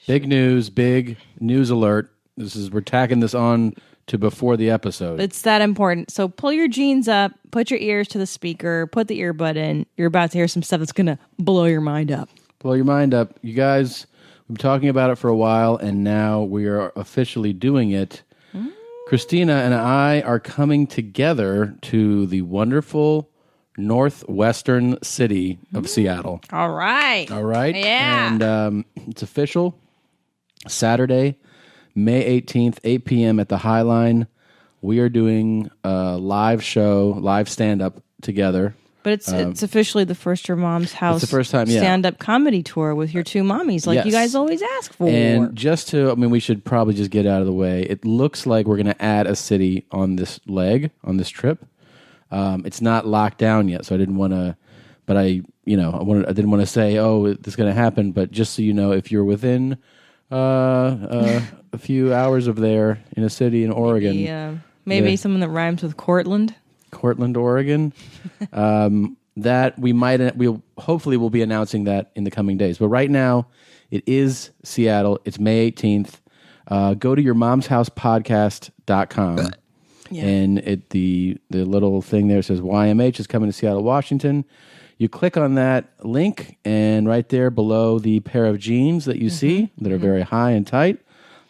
Big news alert. We're tacking this on to before the episode. It's that important. So pull your jeans up, put your ears to the speaker, put the earbud in. You're about to hear some stuff that's going to blow your mind up. Blow your mind up. You guys, we've been talking about it for a while, and now we are officially doing it. Christina and I are coming together to the wonderful northwestern city of Seattle. All right. Yeah. And it's official. Saturday, May 18th, 8 p.m. at the High Line. We are doing a live show, live stand-up together. But it's officially the first Your Mom's House it's the first time, yeah. stand-up comedy tour with your two mommies, like you guys always ask for. And we should probably just get out of the way. It looks like we're going to add a city on this leg, on this trip. It's not locked down yet, so I didn't want to, but I didn't want to say, oh, this is going to happen. But just so you know, if you're within a few hours of there in a city in Oregon. Maybe someone that rhymes with Cortland, Oregon. That we'll hopefully we'll be announcing that in the coming days. But right now, it is Seattle. It's May 18th. Go to yourmomshousepodcast.com. Yeah. And the little thing there says YMH is coming to Seattle, Washington. You click on that link, and right there below the pair of jeans that you see that are very high and tight,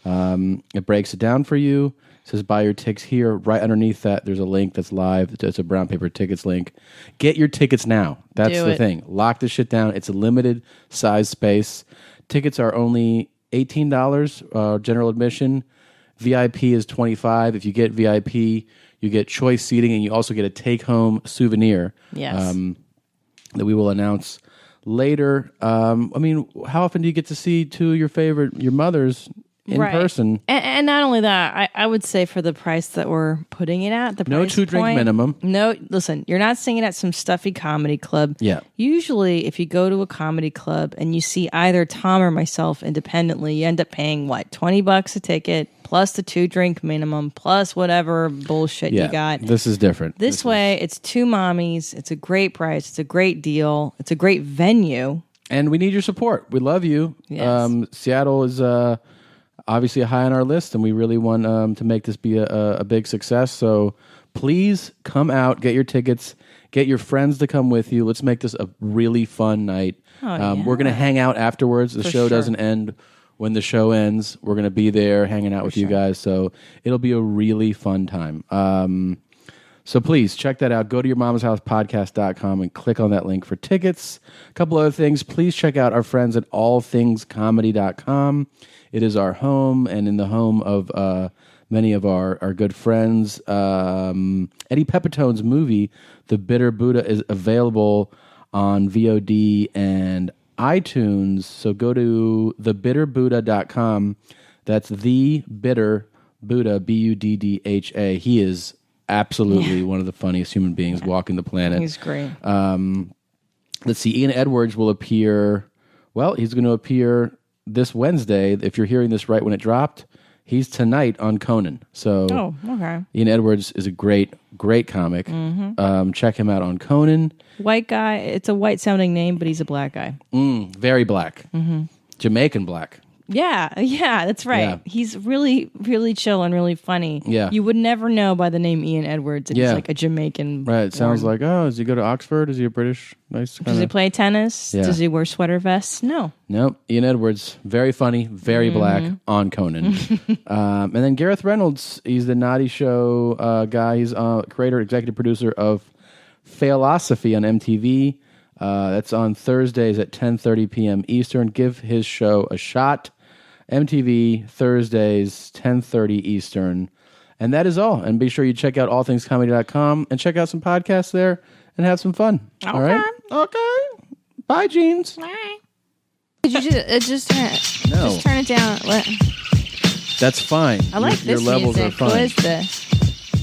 it breaks it down for you. It says buy your tickets here. Right underneath that, there's a link that's live. It's a brown paper tickets link. Get your tickets now. That's the thing. Lock this shit down. It's a limited size space. Tickets are only $18 general admission. VIP is $25. If you get VIP, you get choice seating, and you also get a take-home souvenir. Yes. That we will announce later. How often do you get to see two of your mothers in person? And not only that, I would say for the price that we're putting it at, no 2-drink minimum. No, listen, you're not singing at some stuffy comedy club. Yeah. Usually, if you go to a comedy club and you see either Tom or myself independently, you end up paying, $20 a ticket, plus the 2-drink minimum, plus whatever bullshit you got. This is different. This way, it's two mommies. It's a great price. It's a great deal. It's a great venue. And we need your support. We love you. Yes. Seattle is obviously high on our list, and we really want to make this be a big success. So please come out, get your tickets, get your friends to come with you. Let's make this a really fun night. We're going to hang out afterwards. The show doesn't end when the show ends. We're going to be there hanging out with you guys. So it'll be a really fun time. So please check that out. Go to yourmomshousepodcast.com and click on that link for tickets. A couple other things. Please check out our friends at allthingscomedy.com. It is our home, and in the home of many of our good friends. Eddie Pepitone's movie, The Bitter Buddha, is available on VOD and iTunes. So go to thebitterbuddha.com. That's The Bitter Buddha, Buddha. He is absolutely one of the funniest human beings walking the planet. He's great. Let's see. Ian Edwards will appear. Well, he's going to appear this Wednesday. If you're hearing this right when it dropped, he's tonight on Conan. So, okay. Ian Edwards is a great comic. Check him out on Conan. White guy. It's a white-sounding name, but he's a black guy. Very black. Jamaican black. Yeah, that's right. Yeah. He's really, really chill and really funny. Yeah. You would never know by the name Ian Edwards that he's like a Jamaican. Right. It sounds like, does he go to Oxford? Is he a British? Nice kind of... Does he play tennis? Yeah. Does he wear sweater vests? No. Nope. Ian Edwards, very funny, very black, on Conan. And then Gareth Reynolds, he's the Naughty Show guy. He's creator, executive producer of Failosophy on MTV. That's on Thursdays at 10:30 p.m. Eastern. Give his show a shot. MTV, Thursdays, 10:30 Eastern. And that is all. And be sure you check out allthingscomedy.com and check out some podcasts there and have some fun. Okay. All right? Okay. Bye, Jeans. Bye. Did you just turn it down? What? That's fine. I like your this levels music. Are fine. Who is this?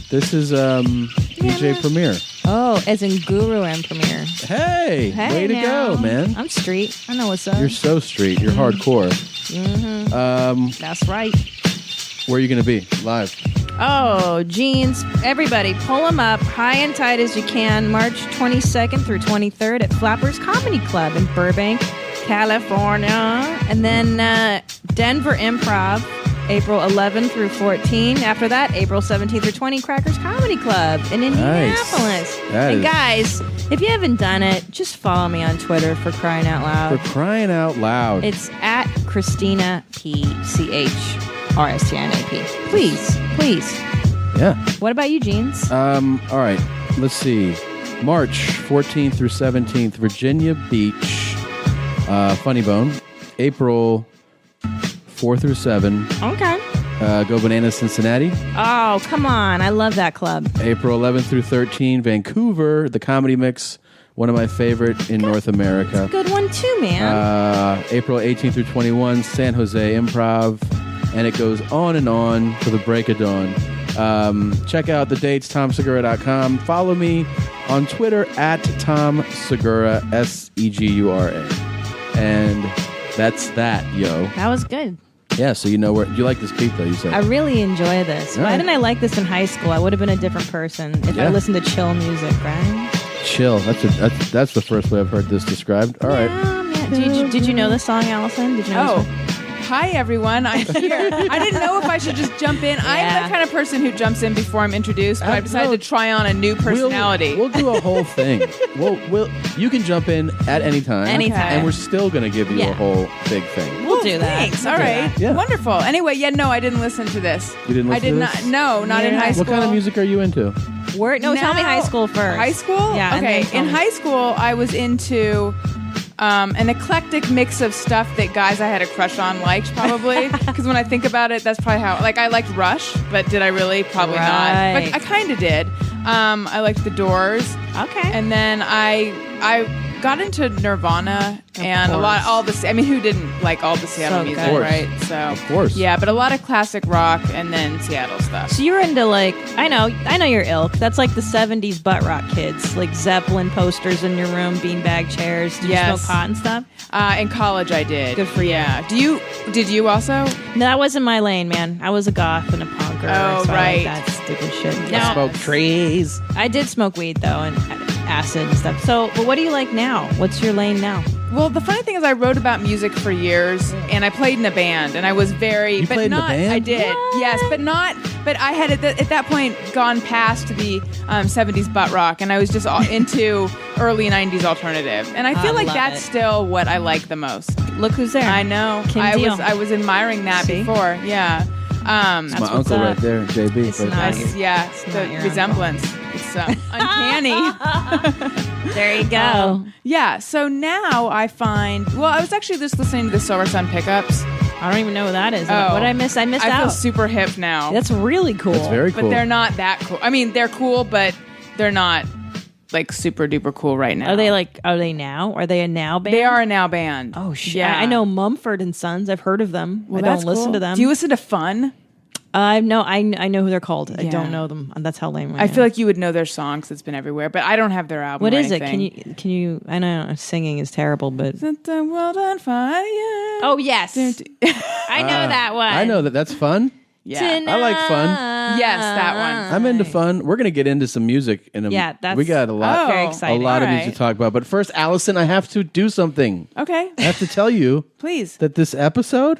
This is DJ Premier. Oh, as in Guru and Premier. Hey, way to go, man. I'm street. I know what's up. You're so street. You're hardcore. That's right. Where are you going to be? Live? Oh, jeans. Everybody, pull them up high and tight as you can. March 22nd through 23rd at Flappers Comedy Club in Burbank, California. And then Denver Improv, April 11 through 14. After that, April 17 through 20, Crackers Comedy Club in Indianapolis. Nice. Guys, if you haven't done it, just follow me on Twitter for crying out loud. For crying out loud. It's at Christina PCHRSTNAP. Please. Yeah. What about you, Jeans? All right. Let's see. March 14th through 17th, Virginia Beach, Funny Bone. April 4 through 7. Okay. Go Bananas, Cincinnati. Oh, come on. I love that club. April 11th through 13, Vancouver, the Comedy Mix, one of my favorite in North America. It's a good one too, man. April 18th through 21, San Jose Improv, and it goes on and on till the break of dawn. Check out the dates, TomSegura.com. Follow me on Twitter at Tom Segura, Segura. And that's that, yo. That was good. Yeah, so you know where you like this beat though, you said. I really enjoy this. Why didn't I like this in high school? I would have been a different person if I listened to chill music, right? Chill. That's the first way I've heard this described. All right. Yeah. Did you know this song, Allison? Did you know this one? Hi, everyone. I'm here. I didn't know if I should just jump in. I'm the kind of person who jumps in before I'm introduced, but I decided to try on a new personality. We'll do a whole thing. You can jump in at any time. And we're still going to give you a whole big thing. We'll do that. Thanks. All right. Yeah. Wonderful. Anyway, no, I didn't listen to this. You didn't listen to this? Not in high school. What kind of music are you into? Tell me high school first. High school? Yeah. Okay. In high school, I was into an eclectic mix of stuff that guys I had a crush on liked, probably. Because when I think about it, that's probably how... Like, I liked Rush, but did I really? Probably not. But I kind of did. I liked The Doors. Okay. And then I got into Nirvana and all the... I mean, who didn't like all the Seattle music, right? So, of course. Yeah, but a lot of classic rock and then Seattle stuff. So you're into like... I know your ilk. That's like the 70s butt rock kids. Like Zeppelin posters in your room, beanbag chairs. Did you smoke pot and stuff? In college, I did. Good for you. Yeah. Did you also? No, that wasn't my lane, man. I was a goth and a punker. Oh, so right. I like that stupid shit. I smoke trees. I did smoke weed, though, and acid and stuff. So, but what do you like now? What's your lane now? Well, the funny thing is I wrote about music for years, and I played in a band, and I was very... You played in a band? I did, What? yes, but I had at that point gone past the 70s butt rock, and I was just into early 90s alternative. And I feel like that's still what I like the most. Look who's there. I know. I was admiring that before, yeah. It's my uncle right there, JB. It's not the resemblance. It's uncanny. There you go. Yeah, so now I find... Well, I was actually just listening to the Silver Sun Pickups. I don't even know what that is. What did I miss? I missed out. I feel super hip now. That's really cool. That's very cool. But they're not that cool. I mean, they're cool, but they're not like super duper cool right now. Are they now? Are they a now band? They are a now band. Oh, shit. Yeah. I know Mumford and Sons. I've heard of them. Well, I don't listen to them. Do you listen to Fun? I know who they're called. I don't know them. That's how lame I am. I feel like you would know their songs. It's been everywhere, but I don't have their album. What or is it? anything. Can you? I know singing is terrible, but Set the world on fire. oh yes, I know that one. I know that's fun. Yeah, I like Fun. Yes, that one. I'm into Fun. We're gonna get into some music in a that's we got a lot. very A exciting. lot of All music to talk about. But first, Allison, I have to do something. Okay, I have to tell you please. that this episode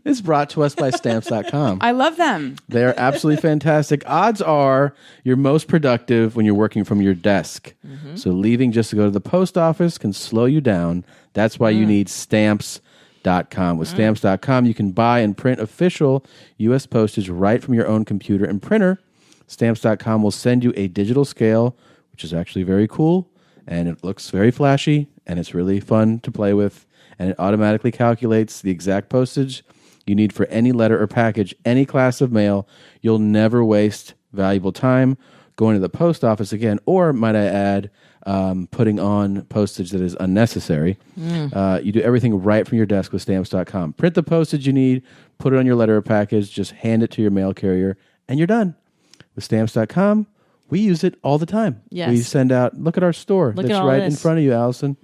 is brought to us by Stamps.com. I love them. They're absolutely fantastic. Odds are you're most productive when you're working from your desk. So leaving just to go to the post office can slow you down. That's why you need Stamps.com. With Stamps.com, you can buy and print official U.S. postage right from your own computer and printer. Stamps.com will send you a digital scale, which is actually very cool, and it looks very flashy, and it's really fun to play with, and it automatically calculates the exact postage you need for any letter or package, any class of mail. You'll never waste valuable time going to the post office again, or, might I add, putting on postage that is unnecessary. You do everything right from your desk with Stamps.com. Print the postage you need, put it on your letter or package, just hand it to your mail carrier, and you're done. With Stamps.com, we use it all the time. Yes. We send out, look at our store. Look that's at all right in this. front of you, Allison.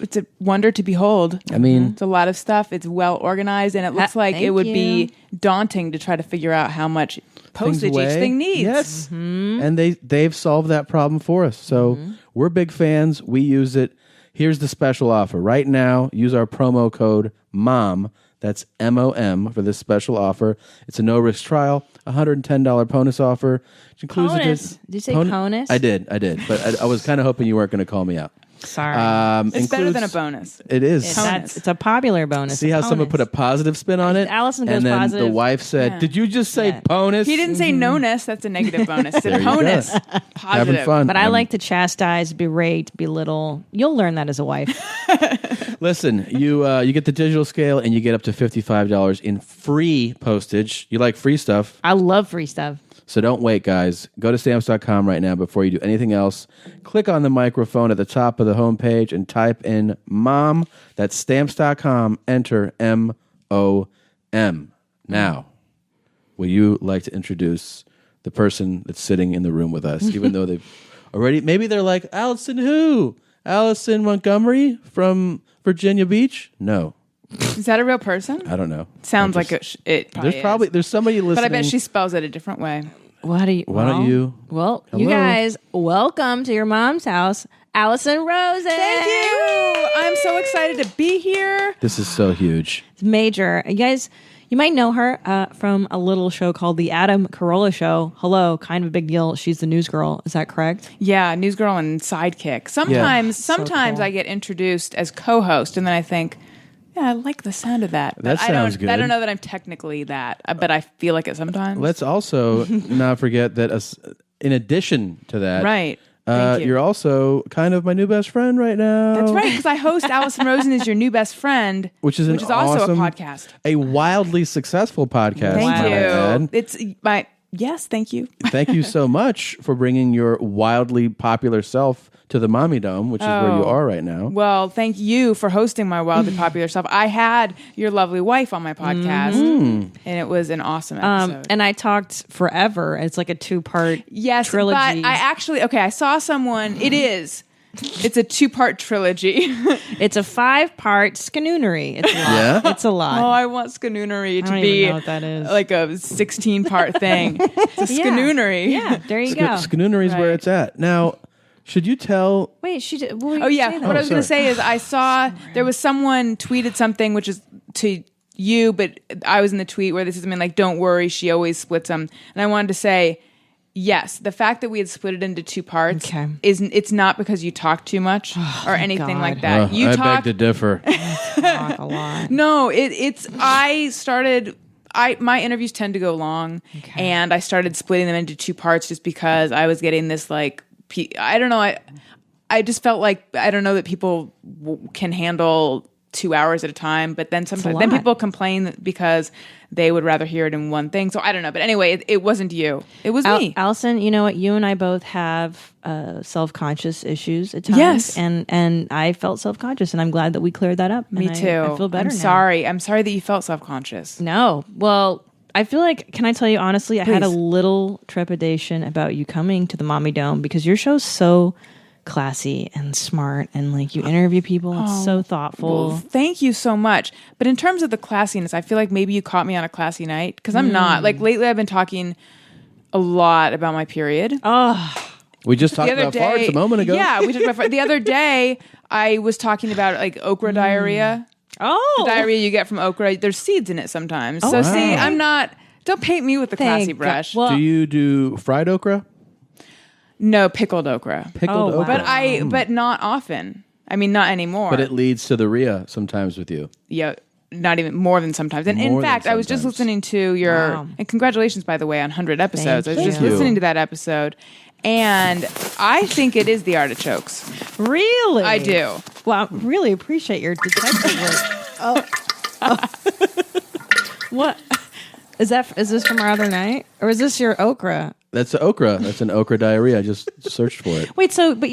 It's a wonder to behold. I mean, It's a lot of stuff. It's well organized, and it looks like thank it would you. be daunting to try to figure out how much postage each thing needs. Yes. And they've solved that problem for us. So we're big fans. We use it. Here's the special offer. Right now, use our promo code MOM. That's MOM for this special offer. It's a no-risk trial, $110 bonus offer. Which includes Bonus. Did you say bonus? I did. But I was kind of hoping you weren't going to call me out. Sorry. It's better than a bonus. It is. It's a popular bonus. See how someone put a positive spin on it? Allison goes and then positive. the wife said, "Did you just say bonus?" He didn't say no-ness. That's a negative bonus. It's a bonus. Positive. Having fun. But I like to chastise, berate, belittle. You'll learn that as a wife. Listen, you get the digital scale and you get up to $55 in free postage. You like free stuff. I love free stuff. So don't wait, guys. Go to stamps.com right now before you do anything else. Click on the microphone at the top of the homepage and type in MOM. That's stamps.com. Enter MOM. Now, would you like to introduce the person that's sitting in the room with us, even though they've already, maybe they're like, Allison who? Allison Montgomery from Virginia Beach? No. Is that a real person? I don't know. Sounds like it probably there's somebody listening. But I bet she spells it a different way. Why don't you? Well, you Hello. guys, welcome to your mom's house, Allison Rosen. Thank you. I'm so excited to be here. This is so huge. It's major. You guys, you might know her from a little show called The Adam Carolla Show. Hello, kind of a big deal. She's the news girl. Is that correct? Yeah, news girl and sidekick. Sometimes cool. I get introduced as co-host, and then I think, yeah, I like the sound of that. That sounds good. I don't know that I'm technically that, but I feel like it sometimes. Let's also not forget that in addition to that, Right. Thank you. You're also kind of my new best friend right now. That's right, because I host Allison Rosen is Your New Best Friend, which is also awesome, a podcast. A wildly successful podcast. Thank might I add. you. It's my yes, thank you. Thank you so much for bringing your wildly popular self to the Mommy Dome, which is where you are right now. Well, thank you for hosting my wildly popular self. I had your lovely wife on my podcast, and it was an awesome episode. And I talked forever. It's like a 2-part trilogy. But I saw someone. It's a 2-part trilogy. It's a 5-part scanoonery. It's a lot. Yeah? It's a lot. Oh, I want Scanoonery to don't be even know what that is. like a 16-part thing. It's a Scanoonery. Yeah, there you go. Scanoonery is where Right. it's at. Now, should you tell... Wait, she did. Oh, yeah. What I was going to say is I saw there was someone tweeted something, which is to you, but I was in the tweet where this is something like, don't worry, she always splits them. And I wanted to say, yes, the fact that we had split it into 2 parts it's not because you talk too much or anything God. like that. You I talk beg to differ. Talk a lot. No, my interviews tend to go long, and I started splitting them into 2 parts just because I was getting this I don't know. I just felt like I don't know that people can handle 2 hours at a time, but then sometimes people complain because they would rather hear it in one thing. So I don't know. But anyway, it wasn't you. It was me. Allison, you know what? You and I both have self-conscious issues at times. Yes. And I felt self-conscious, and I'm glad that we cleared that up. Me And too. I feel better I'm now. sorry. I'm sorry that you felt self-conscious. No. Well, I feel like, can I tell you honestly, I had a Please. little trepidation about you coming to the Mommy Dome because your show's so classy and smart, and like you interview people. It's so thoughtful. Well, thank you so much. But in terms of the classiness, I feel like maybe you caught me on a classy night because I'm not. Like lately, I've been talking a lot about my period. We just talked about farts a moment ago. Yeah, we talked about farts. The other day, I was talking about like okra diarrhea. Oh, The diarrhea you get from okra. There's seeds in it sometimes. So see, I'm not. Don't paint me with the classy Thank brush. God. Well, Do you do fried okra? No, pickled okra. Pickled wow. okra? But not often. I mean, not anymore. But it leads to the rhea sometimes with you. Yeah, not even more than sometimes. And More in than fact, I was just sometimes. listening to your Wow. and congratulations, by the way, on 100 episodes. I was just you. listening to that episode, and I think it is the artichokes. really? I do. Well, I really appreciate your detective work. What? Is this from our other night? Or is this your okra? That's the okra. That's an okra diarrhea. I just searched for it. Wait, so, but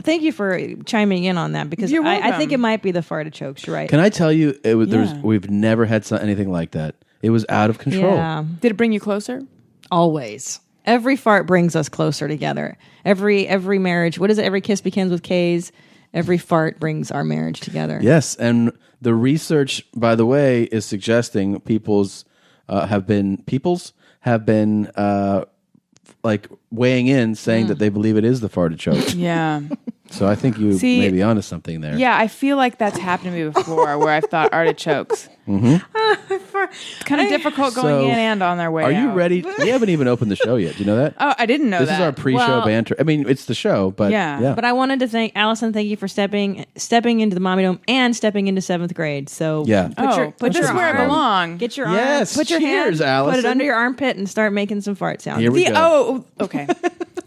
thank you for chiming in on that because You're I welcome. think it might be the fartichokes, you're right. Can I tell you, Yeah. we've never had anything like that. It was out of control. Yeah, Did it bring you closer? always. Every fart brings us closer together. Every marriage, what is it? Every kiss begins with K's. Every fart brings our marriage together. Yes, and the research, by the way, is suggesting peoples have been like weighing in, saying that they believe it is the fartichoke. Yeah. So I think you may be onto something there. Yeah, I feel like that's happened to me before, where I've thought artichokes. It's kind of difficult going in and on their way. Are you out. ready? We haven't even opened the show yet. Do you know that? Oh, I didn't know this that. This is our pre-show banter. I mean, it's the show, but yeah. But I wanted to thank Allison. Thank you for stepping into the Mommy Dome and stepping into 7th grade. So put this where it belongs. Get your yes. Put your Cheers, hand, Allison. put it under your armpit and start making some fart sounds. Here we go. Oh, okay.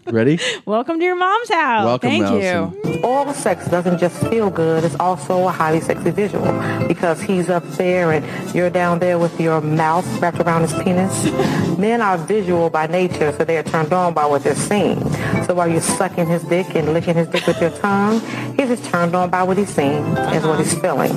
Ready? Welcome to your mom's house. Welcome, Thank Allison. you. Oral sex doesn't just feel good, it's also a highly sexy visual because he's up there and you're down there with your mouth wrapped around his penis. Men are visual by nature, so they are turned on by what they're seeing. So while you're sucking his dick and licking his dick with your tongue, he's just turned on by what he's seeing and what he's feeling.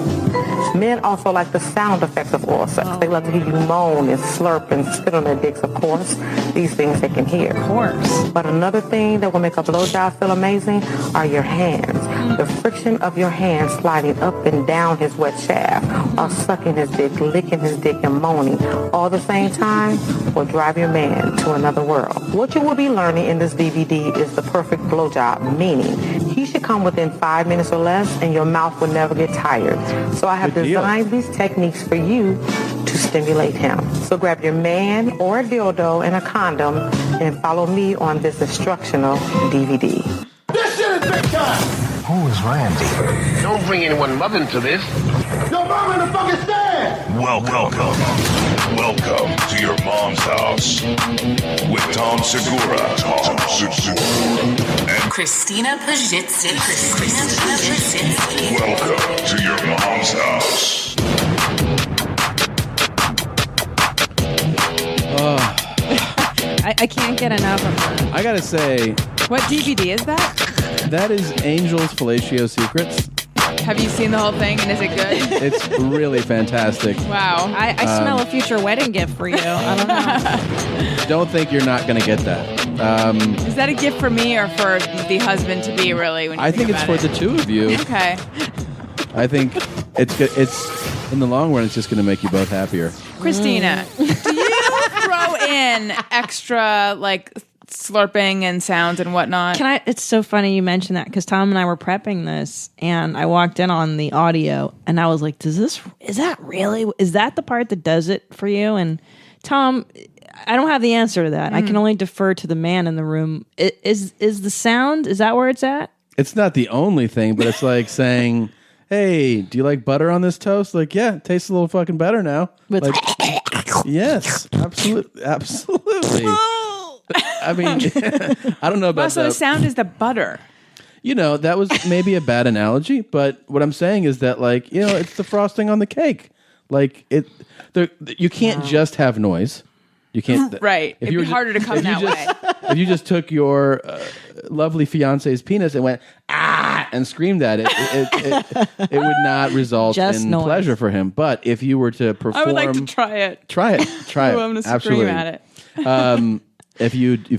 Men also like the sound effects of oral sex. They love to hear you moan and slurp and spit on their dicks, of course. These things they can hear. Of course. But another thing that will make a blowjob feel amazing are your hands. The friction of your hands sliding up and down his wet shaft while sucking his dick, licking his dick, and moaning all at the same time will drive your man to another world. What you will be learning in this DVD is the perfect blowjob, meaning he should come within 5 minutes or less and your mouth will never get tired. So I have designed these techniques for you to stimulate him. So grab your man or a dildo and a condom and follow me on this instructional DVD. This shit is big time! Who is Randy? Don't bring anyone mother into this. Your mom in the fucking stand! Welcome to your mom's house with Tom Segura. And Christina Pajitsin. welcome to your mom's house. I can't get enough of her. I gotta say, What DVD is that? that is Angel's Fellatio Secrets. Have you seen the whole thing, and is it good? It's really fantastic. Wow. I smell a future wedding gift for you. I don't know. Don't think you're not gonna get that. Is that a gift for me or for the husband to be, really? When you I think it's for the two of you. Okay. I think it's good. It's in the long run, it's just gonna make you both happier. Christina, do you throw in extra, like, slurping and sounds and whatnot? It's so funny you mentioned that because Tom and I were prepping this and I walked in on the audio and I was like, is that the part that does it for you? And Tom, I don't have the answer to that. I can only defer to the man in the room. Is the sound, is that where it's at? It's not the only thing, but it's like saying, hey, do you like butter on this toast? Like, yeah, it tastes a little fucking better now. With like, yes, absolutely. I mean, I don't know about So the sound is the butter. You know, that was maybe a bad analogy, but what I'm saying is that, like, you know, it's the frosting on the cake. Like, you can't just have noise. You can't. Right. It'd be harder to come that way. If you just took your lovely fiance's penis and went, and screamed at it, it would not result Just in noise. pleasure for him. But if you were to perform. I would like to try it. Try it. Oh, I'm going to scream at it. If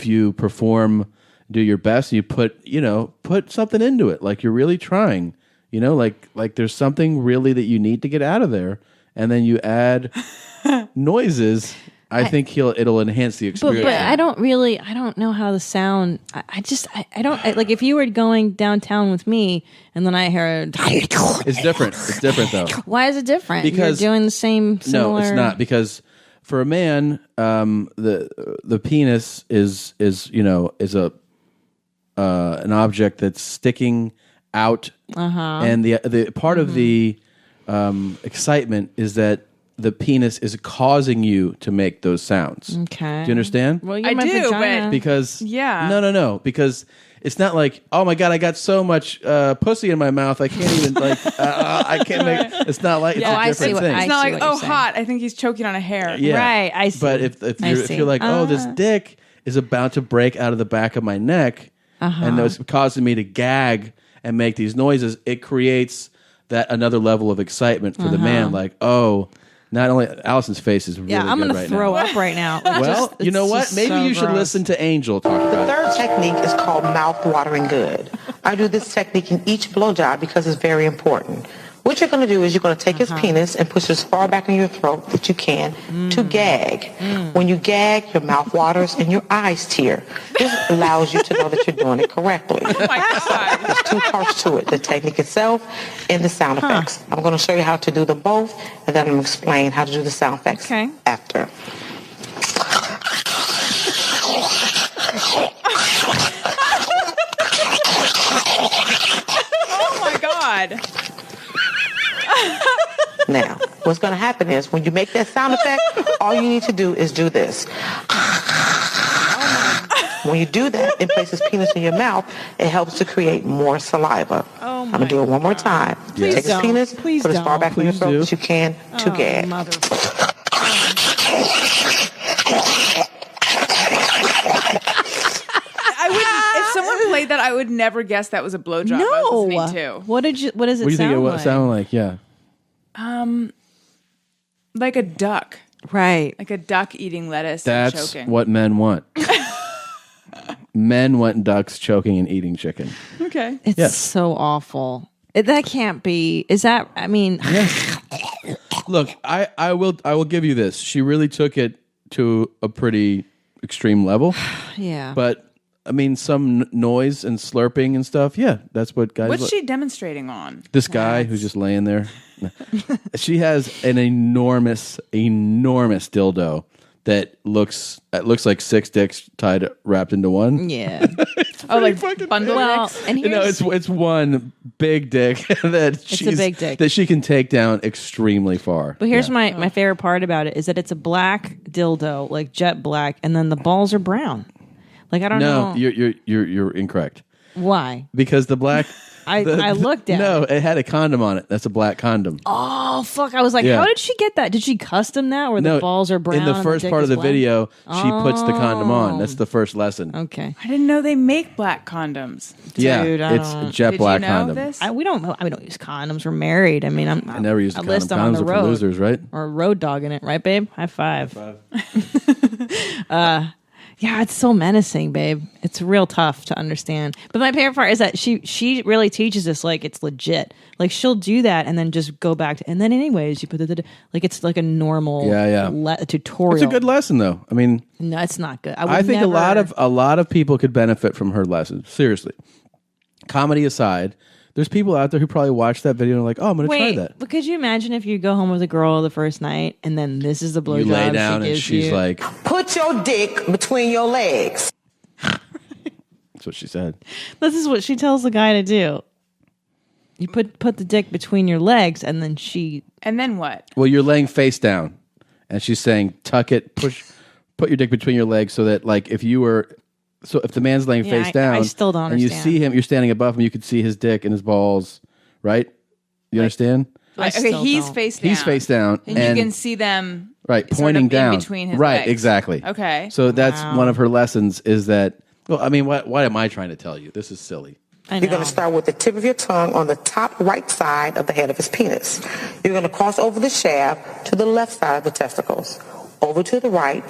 you perform, do your best, and you put something into it, like you're really trying, like there's something really that you need to get out of there, and then you add noises. I think it'll enhance the experience. But I don't know how the sound. I don't like if you were going downtown with me and then I heard. It's different. It's different though. Why is it different? Because you're doing the same. Similar... No, it's not, because for a man, the penis is a an object that's sticking out, and the part of the excitement is that the penis is causing you to make those sounds. Okay. Do you understand? Well, I do, but because yeah. Because it's not like, oh my god, I got so much pussy in my mouth, I can't even I can't make. It's not like it's a different thing. It's not like, hot. I think he's choking on a hair. Yeah. Right, I see. But if you're like, oh, this dick is about to break out of the back of my neck, and it's causing me to gag and make these noises, it creates that another level of excitement for the man. Like, oh, not only Allison's face is really I'm good gonna throw up right now. Well, you know what? Maybe you should listen to Angel talk The about it. third technique is called mouth watering good. I do this technique in each blowjob because it's very important. Which what you're going to do is you're going to take his penis and push it as far back in your throat that you can to gag. When you gag, your mouth waters and your eyes tear. This allows you to know that you're doing it correctly. Oh my God. There's two parts to it, the technique itself and the sound effects. I'm going to show you how to do them both, and then I'm going to explain how to do the sound effects after. Oh my God. Now, what's going to happen is when you make that sound effect, all you need to do is do this. When you do that and place his penis in your mouth, it helps to create more saliva. I'm going to do it one more time. Please Take don't. his penis, Please put it as far don't. back in your Please throat do. as you can to gag. If someone played that, I would never guess that was a blowjob I was listening to. What does it What do you think it sound like? Yeah. Like a duck. Right. Like a duck eating lettuce That's and choking. what men want. Men want ducks choking and eating chicken. Okay. It's so awful. That can't be. Is that? I mean, Look, I will give you this. She really took it to a pretty extreme level. yeah. But I mean, some noise and slurping and stuff. Yeah, that's what guys. What's she demonstrating on? This guy who's just laying there. She has an enormous dildo that looks like 6 dicks wrapped into one. yeah. Like bundle Well, dicks? and here's, It's one big dick that a big dick. that she can take down extremely far. but here's my favorite part about it is that it's a black dildo, like jet black, and then the balls are brown. Like I don't know you're incorrect. why. Because the black I looked at No, it. it had a condom on it. That's a black condom. Oh fuck! I was like, Yeah. how did she get that? Did she custom that where the balls are brown? In the and first dick part of is the black? video, she puts the condom on. That's the first lesson. Okay. I didn't know they make black condoms. Yeah, Dude, I it's don't- a jet Did black you know condom. this? We don't use condoms. We're married. I mean, I never used a at condom. least I'm on Condoms the are for road. losers, right? Or road dogging it, right, babe? High five. Yeah, it's so menacing, babe. It's real tough to understand. But my favorite part is that she really teaches us like it's legit. Like she'll do that and then just go back to, and then anyways you put like it's like a normal tutorial. It's a good lesson, though. I mean, No, it's not good. I think a lot of people could benefit from her lessons. Seriously, comedy aside, there's people out there who probably watch that video and are like, "Oh, I'm going to try that." But could you imagine if you go home with a girl the first night and then this is the blowjob You lay down she and gives she's you? like, Put your dick between your legs. "That's what she said." This is what she tells the guy to do. You put the dick between your legs, and then she. And then what? Well, you're laying face down, and she's saying, "Tuck it, put your dick between your legs, so that like if the man's laying Yeah, face down, I still don't and you understand. see him, you're standing above him, you could see his dick and his balls, right? You understand? Okay, still he's don't. face down. He's face down, And you can see them right sort pointing of down in between his right, legs. exactly. Okay. So that's one of her lessons. Is that? Well, I mean, what am I trying to tell you? This is silly. I know. You're going to start with the tip of your tongue on the top right side of the head of his penis. You're going to cross over the shaft to the left side of the testicles. Over to the right,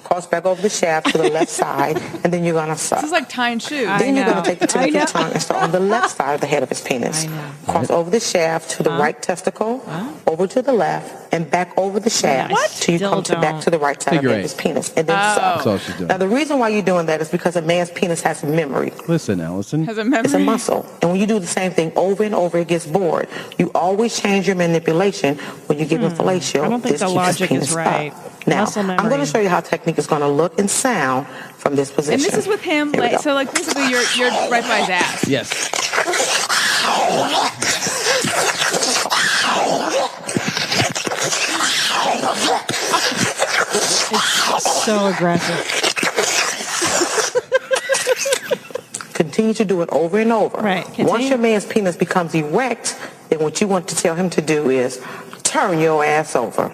cross back over the shaft to the left side, and then you're going to suck. This is like tying shoes. Then you're know. going to take the tip I of your know. tongue and start on the left side of the head of his penis. Cross over the shaft to the right testicle, over to the left, and back over the shaft till you Still come don't. back to the right side Figure of eight. his penis, and then suck. That's all she's doing. Now, the reason why you're doing that is because a man's penis has memory. Listen, Allison. Has a memory. It's a muscle. And when you do the same thing over and over, it gets bored. You always change your manipulation when you give him fellatio. I don't think This the keeps his logic is penis right. up. Now, Muscle I'm memory. going to show you how technique is going to look and sound from this position. And this is with him. Here we go. So like basically you're right by his ass. Yes. so aggressive. Continue to do it over and over. Right, continue. Once your man's penis becomes erect, then what you want to tell him to do is turn your ass over.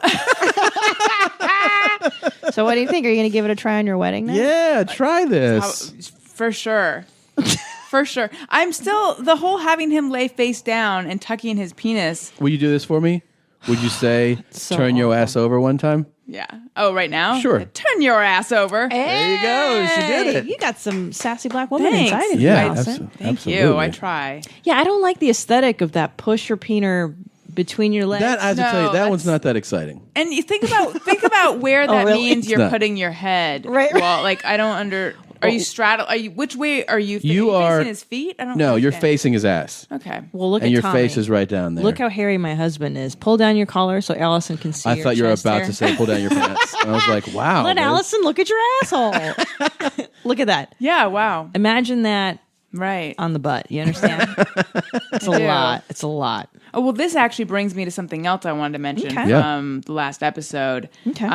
So what do you think? Are you going to give it a try on your wedding night? Yeah, try this. For sure. For sure. I'm still the whole having him lay face down and tucking his penis. Will you do this for me? Would you say So turn your awful. ass over one time? Yeah. Oh, right now? Sure. Turn your ass over. There you go. She did it. You got some sassy black woman Thanks. inside of you, Yeah, Allison. Thank absolutely. you. I try. Yeah, I don't like the aesthetic of that push your peener between your legs. That I have to tell you, that that's- one's not that exciting. And you think about where that really? means It's you're not. putting your head. Right. Well, like I don't Are you straddle? Are you? Which way are you? You are facing his feet. I don't. No, you're understand. facing his ass. Okay. Well, look and at your Tommy. face is right down there. Look how hairy my husband is. Pull down your collar so Allison can see. I your thought you were chest about hair. to say pull down your pants. And I was like, wow. Let dude. Allison look at your asshole. Look at that. Yeah. Wow. Imagine that Right. on the butt. You understand? It's a I do. lot. It's a lot. Oh well, this actually brings me to something else I wanted to mention Okay. from the last episode. Okay.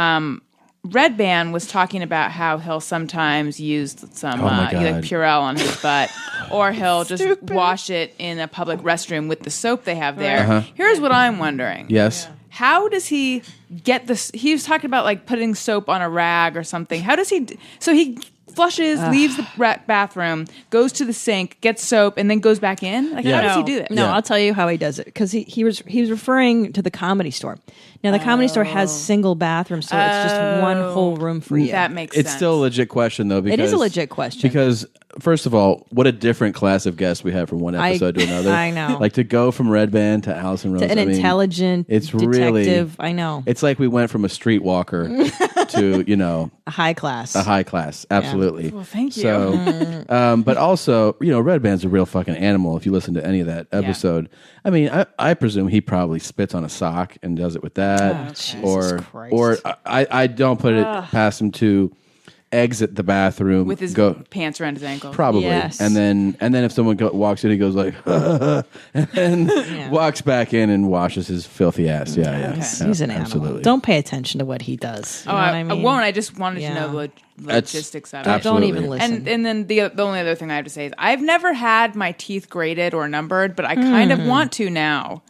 Red Band was talking about how he'll sometimes use some Oh my either God. Purell on his butt, or he'll just wash it in a public restroom with the soap they have there. Uh-huh. Here's what I'm wondering. Yes. How does he get this? He was talking about like putting soap on a rag or something. How does he? So he flushes, leaves the bathroom, goes to the sink, gets soap, and then goes back in. Like, Yeah. how does he do that? No, Yeah. I'll tell you how he does it because he was referring to the Comedy Store. Now the Comedy Store has single bathrooms, so it's just one whole room for you. That makes It's sense. still a legit question, though. Because, It is a legit question. Because, first of all, what a different class of guests we have from one episode to another. I know. Like, to go from Red Band to Allison Rosen. to an I mean, intelligent it's detective. really- I know. It's like we went from a streetwalker to, A high class. a high class. Absolutely. Well, thank you. So, but also, Red Band's a real fucking animal if you listen to any of that episode. I mean, I presume he probably spits on a sock and does it with that. Jesus Christ. Or I don't put it past him to exit the bathroom with his go pants around his ankle. probably, Yes. and then if someone walks in, he goes like, and then walks back in and washes his filthy ass. Yeah. He's an animal. absolutely. Don't pay attention to what he does. You know what I mean? won't. I just wanted Yeah. to know the That's- logistics of it. Don't absolutely. even listen. And then the only other thing I have to say is I've never had my teeth graded or numbered, but I kind of want to now.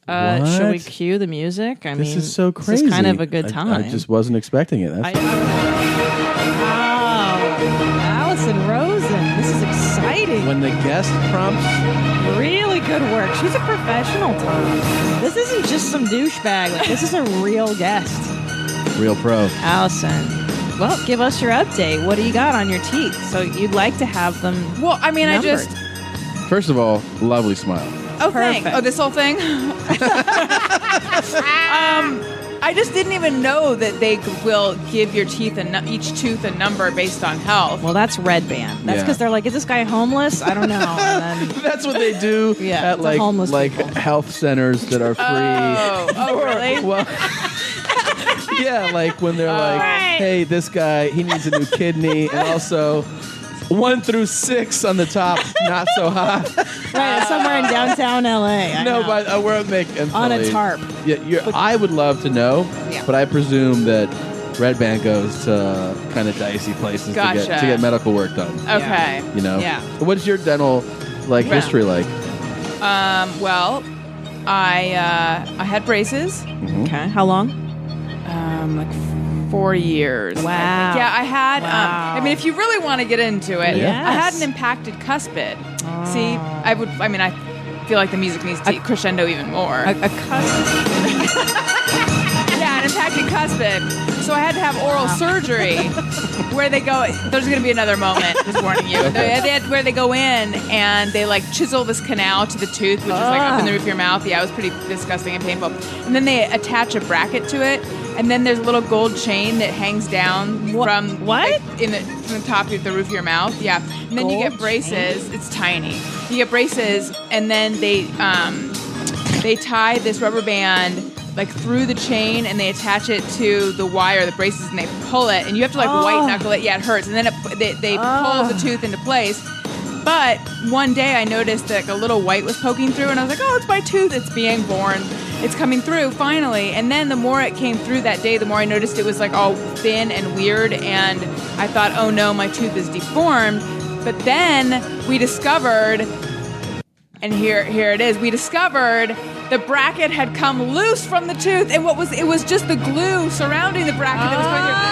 Should we What? cue the music? I This mean, is so crazy. This is kind of a good time. I just wasn't expecting it. That's Allison Rosen. This is exciting. when the guest prompts. Really good work. She's a professional, Tom. This isn't just some douchebag. Like, this is a real guest. Real pro. Allison, well, give us your update. What do you got on your teeth? So you'd like to have them Well, I mean, numbered. I just. First of all, lovely smile. Oh, thanks. Perfect. Oh, this whole thing? I just didn't even know that they will give your teeth each tooth a number based on health. Well, that's Red Band. That's Yeah. because they're like, is this guy homeless? I don't know. And then, That's what they do Yeah, at to homeless people. health centers that are free. Oh, really? Well, yeah, like when they're like, Right. hey, this guy, he needs a new kidney, and also 1 through 6 on the top, not so hot. right, it's somewhere in downtown LA. I No, know. but we're making on a tarp. Yeah, I would love to know, Yeah. but I presume that Red Band goes to kind of dicey places Gotcha. to get medical work done. Okay. You know, Yeah. What's your dental history like? Well, I had braces, Okay, how long? like 4 years. Wow. Yeah, I had. Wow. I mean, if you really want to get into it, Yes. I had an impacted cuspid. See, I feel like the music needs to crescendo even more. A cusp. Yeah, an impacted cuspid. So I had to have oral surgery where they go, there's going to be another moment, just warning you. Where they go in and they like chisel this canal to the tooth, which is like up in the roof of your mouth. Yeah, it was pretty disgusting and painful. And then they attach a bracket to it. And then there's a little gold chain that hangs down from what? from the top of the roof of your mouth. Yeah. And then you Gold get braces. It's tiny. You get braces, and then they tie this rubber band like through the chain, and they attach it to the wire, the braces, and they pull it, and you have to like white knuckle it. Yeah, it hurts, and then they pull the tooth into place. But one day I noticed that like, a little white was poking through, and I was like, oh, it's my tooth. It's being born. It's coming through finally. And then the more it came through that day, the more I noticed it was like all thin and weird. And I thought, oh no, my tooth is deformed. But then we discovered, and here it is. We discovered the bracket had come loose from the tooth, and it was just the glue surrounding the bracket that was going through.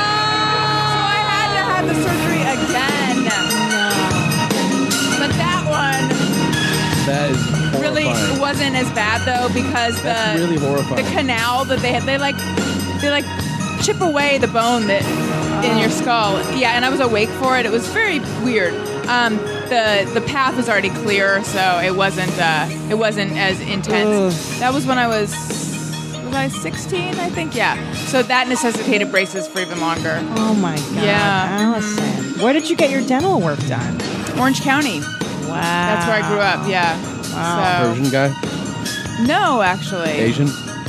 So I had to have the surgery again. But that one That is really horrifying. wasn't as bad though, because That's really horrifying. the canal that they had, they chip away the bone that in your skull. Yeah, and I was awake for it. It was very weird. The path was already clear, so it wasn't as intense. That was when I was I 16, I think? Yeah. So that necessitated braces for even longer. Oh my God. Yeah. Allison. Where did you get your dental work done? Orange County. Wow. That's where I grew up, yeah. Wow. So, Persian guy? no, actually. Asian?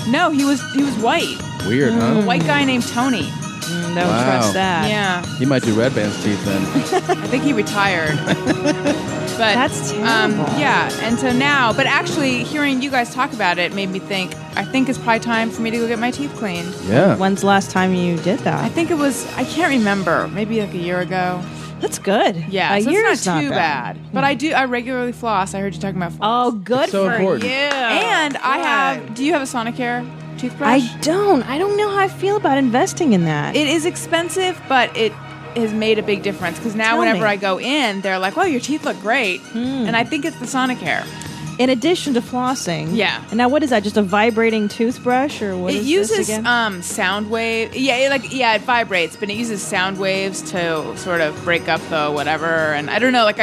No, he was white. Weird, huh? A white guy named Tony. Don't Wow. trust that. Yeah. He might do Red Band's teeth then. I think he retired. But That's terrible. yeah, and so now, but actually hearing you guys talk about it made me think, I think it's probably time for me to go get my teeth cleaned. Yeah. When's the last time you did I that? think it was, I can't remember, maybe like a year ago. That's good. Yeah, A so year it's is not too bad. But I regularly floss. I heard you talking about floss. Oh, good It's so for important. you. And I have, do you have a Sonicare toothbrush? I don't. I don't know how I feel about investing in that. It is expensive, but it has made a big difference because now Tell whenever me. I go in, they're like, "Well, your teeth look great," and I think it's the Sonicare. In addition to flossing. Yeah. And now what is that? Just a vibrating toothbrush or what It is uses this again? sound wave. Yeah, it vibrates, but it uses sound waves to sort of break up the whatever. And I don't know. Like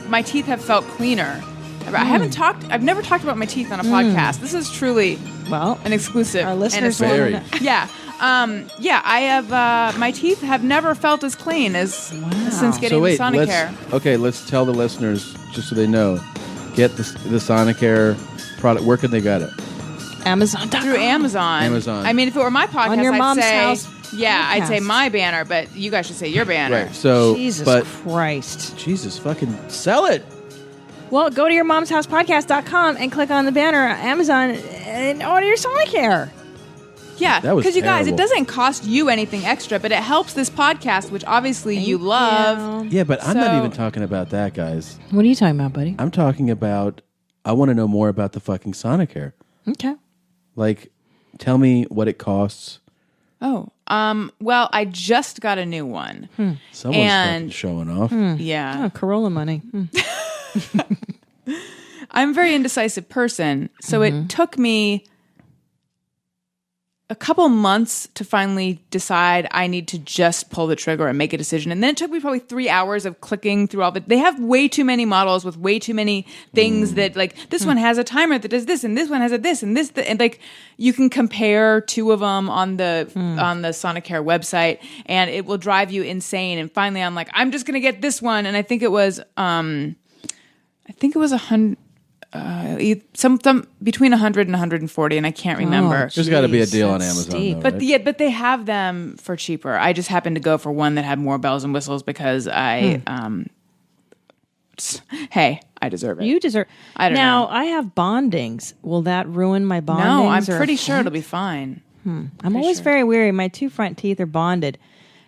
my teeth have felt cleaner. I've never talked about my teeth on a podcast. This is truly Well, an exclusive. our and listeners a- will Very. know. Yeah. I have my teeth have never felt as clean as since getting So wait, the Sonicare. let's tell the listeners, just so they know, get the Sonicare product. Where can they get it? Amazon.com. Through Amazon. Amazon. I mean, if it were my podcast, On your I'd mom's say, house yeah, I'd say podcast. my banner, but you guys should say your banner. Right. So, Jesus but Christ. Jesus, fucking sell it. Well, go to your mom's house podcast.com and click on the banner on Amazon and order your Sonicare. Yeah, That was because you guys, it terrible. doesn't cost you anything extra, but it helps this podcast, which obviously you love. Yeah, but I'm not So- even talking about that, guys. What are you talking about, buddy? I'm talking about. I want to know more about the fucking Sonicare. Okay. Like, tell me what it costs. Oh, well, I just got a new one. Someone's And- fucking showing off. Yeah. Oh, Carolla money. I'm a very indecisive person, so it took me a couple months to finally decide I need to just pull the trigger and make a decision. And then it took me probably 3 hours of clicking through all of it. They have way too many models with way too many things that, like, this one has a timer that does this, and this one has a this, and this, and like, you can compare two of them on the Sonicare website, and it will drive you insane. And finally, I'm like, I'm just gonna get this one, and I think it was $100. Some between 100 and 140, and I can't remember. There's got to be a Jeez, deal on that's Amazon, steep. though, But right? but they have them for cheaper. I just happened to go for one that had more bells and whistles because I hey, I deserve it. You deserve. I don't now, know. I have bondings. Will that ruin my bondings? No, I'm or- pretty sure it'll be fine. I'm always very weary. My two front teeth are bonded.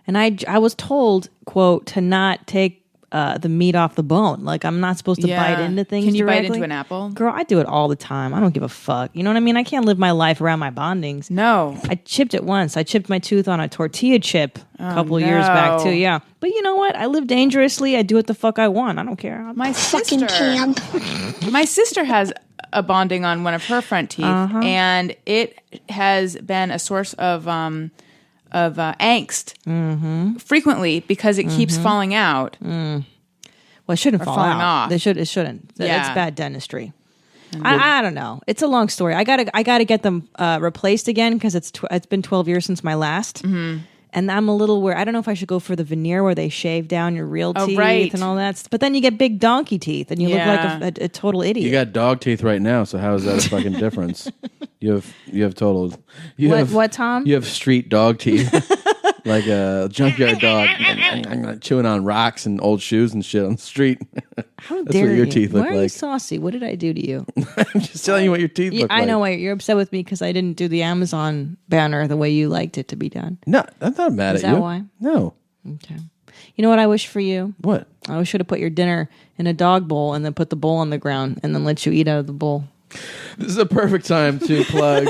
And I was told, quote, to not take the meat off the bone. Like, I'm not supposed to Yeah. bite into things Can you bite directly. into an apple? Girl, I do it all the time. I don't give a fuck. You know what I mean? I can't live my life around my bondings. No. I chipped it once. I chipped my tooth on a tortilla chip a couple years back, no. too. Yeah. But you know what? I live dangerously. I do what the fuck I want. I don't care. My sister has a bonding on one of her front teeth, and it has been a source of angst frequently because it keeps falling out. Well, it shouldn't fall falling out. off. It shouldn't. It's Yeah. bad dentistry. I don't know. It's a long story. I gotta get them replaced again because it's been 12 years since my last. And I'm a little I don't know if I should go for the veneer where they shave down your real teeth right. and all that. But then you get big donkey teeth and you look Yeah. like a total idiot. You got dog teeth right now, so how is that a fucking difference? You have total. What, Tom? You have street dog teeth, like a junkyard dog chewing on rocks and old shoes and shit on the street. How That's dare what your you? teeth look Why are you like. saucy? What did I do to you? I'm just telling you what your teeth look like. I know why you're upset with me because I didn't do the Amazon banner the way you liked it to be done. No, I'm not mad Is at you. that why? No. Okay. You know what I wish for you? What? I should have put your dinner in a dog bowl and then put the bowl on the ground and then let you eat out of the bowl. This is a perfect time to plug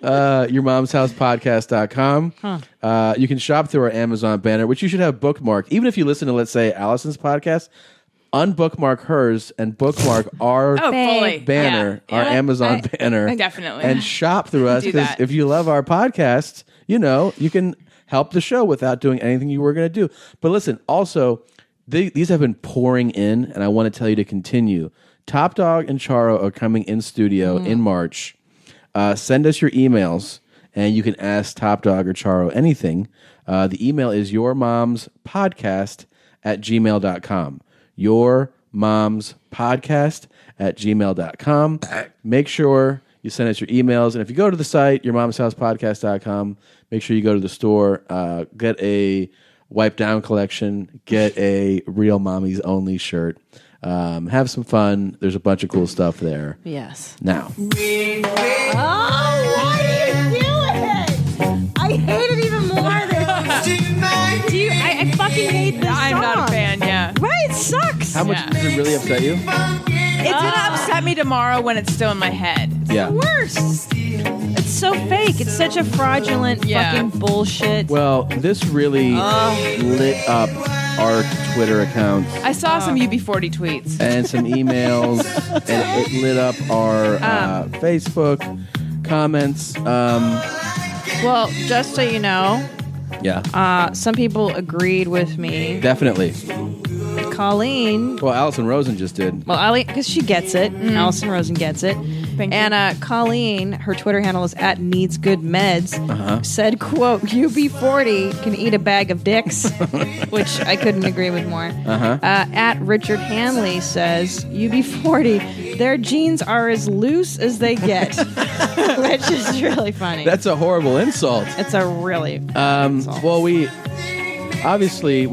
yourmomshousepodcast.com. You can shop through our Amazon banner, which you should have bookmarked. Even if you listen to, let's say, Allison's podcast, unbookmark hers and bookmark our fully. banner, Yeah. our Yeah. Amazon banner. Definitely. And shop through us Do because that. if you love our podcast, you can help the show without doing anything you were going to do. But listen, also, these have been pouring in, and I want to tell you to continue. Top Dog and Charo are coming in studio in March. Send us your emails, and you can ask Top Dog or Charo anything. The email is yourmomspodcast@gmail.com. yourmomspodcast@gmail.com. Make sure you send us your emails. And if you go to the site, yourmomshousepodcast.com, make sure you go to the store, get a Wipe Down collection, get a Real Mommies Only shirt. Have some fun. There's a bunch of cool stuff there. Yes. Now. Oh, why are you doing? I hate it even more. I fucking hate this song. I'm not a fan, yeah. Right? It sucks. How much does it really upset you? It's gonna upset me tomorrow when it's still in my head. Yeah. Worst. It's so fake. It's such a fraudulent fucking bullshit. Well, this really lit up our Twitter account. I saw some UB40 tweets. And some emails. And it lit up our Facebook comments. Well, just so you know, some people agreed with me. Definitely. Colleen. Well, Allison Rosen just did. Well, because she gets it. Alison Rosen gets it. Thank you. And Colleen, her Twitter handle is @needsgoodmeds, said, quote, UB40 can eat a bag of dicks, which I couldn't agree with more. At Richard Hanley says, UB40, their jeans are as loose as they get, which is really funny. That's a horrible insult. It's a really insult. Well, we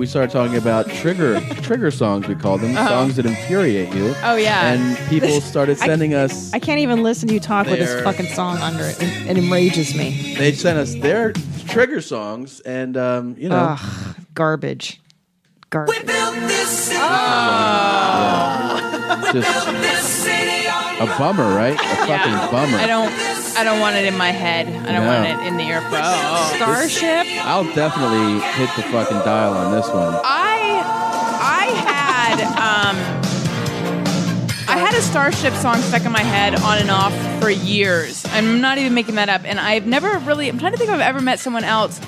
started talking about trigger songs, we call them, songs that infuriate you. Oh, yeah. And people started sending us... I can't even listen to you talk with this fucking song under it. It enrages me. They sent us their trigger songs, and, garbage. We built this city. Just a bummer, right? A fucking bummer. I don't want it in my head. I don't want it in the earphone. Starship? I'll definitely hit the fucking dial on this one. I had a Starship song stuck in my head on and off for years. I'm not even making that up. And I'm trying to think if I've ever met someone else.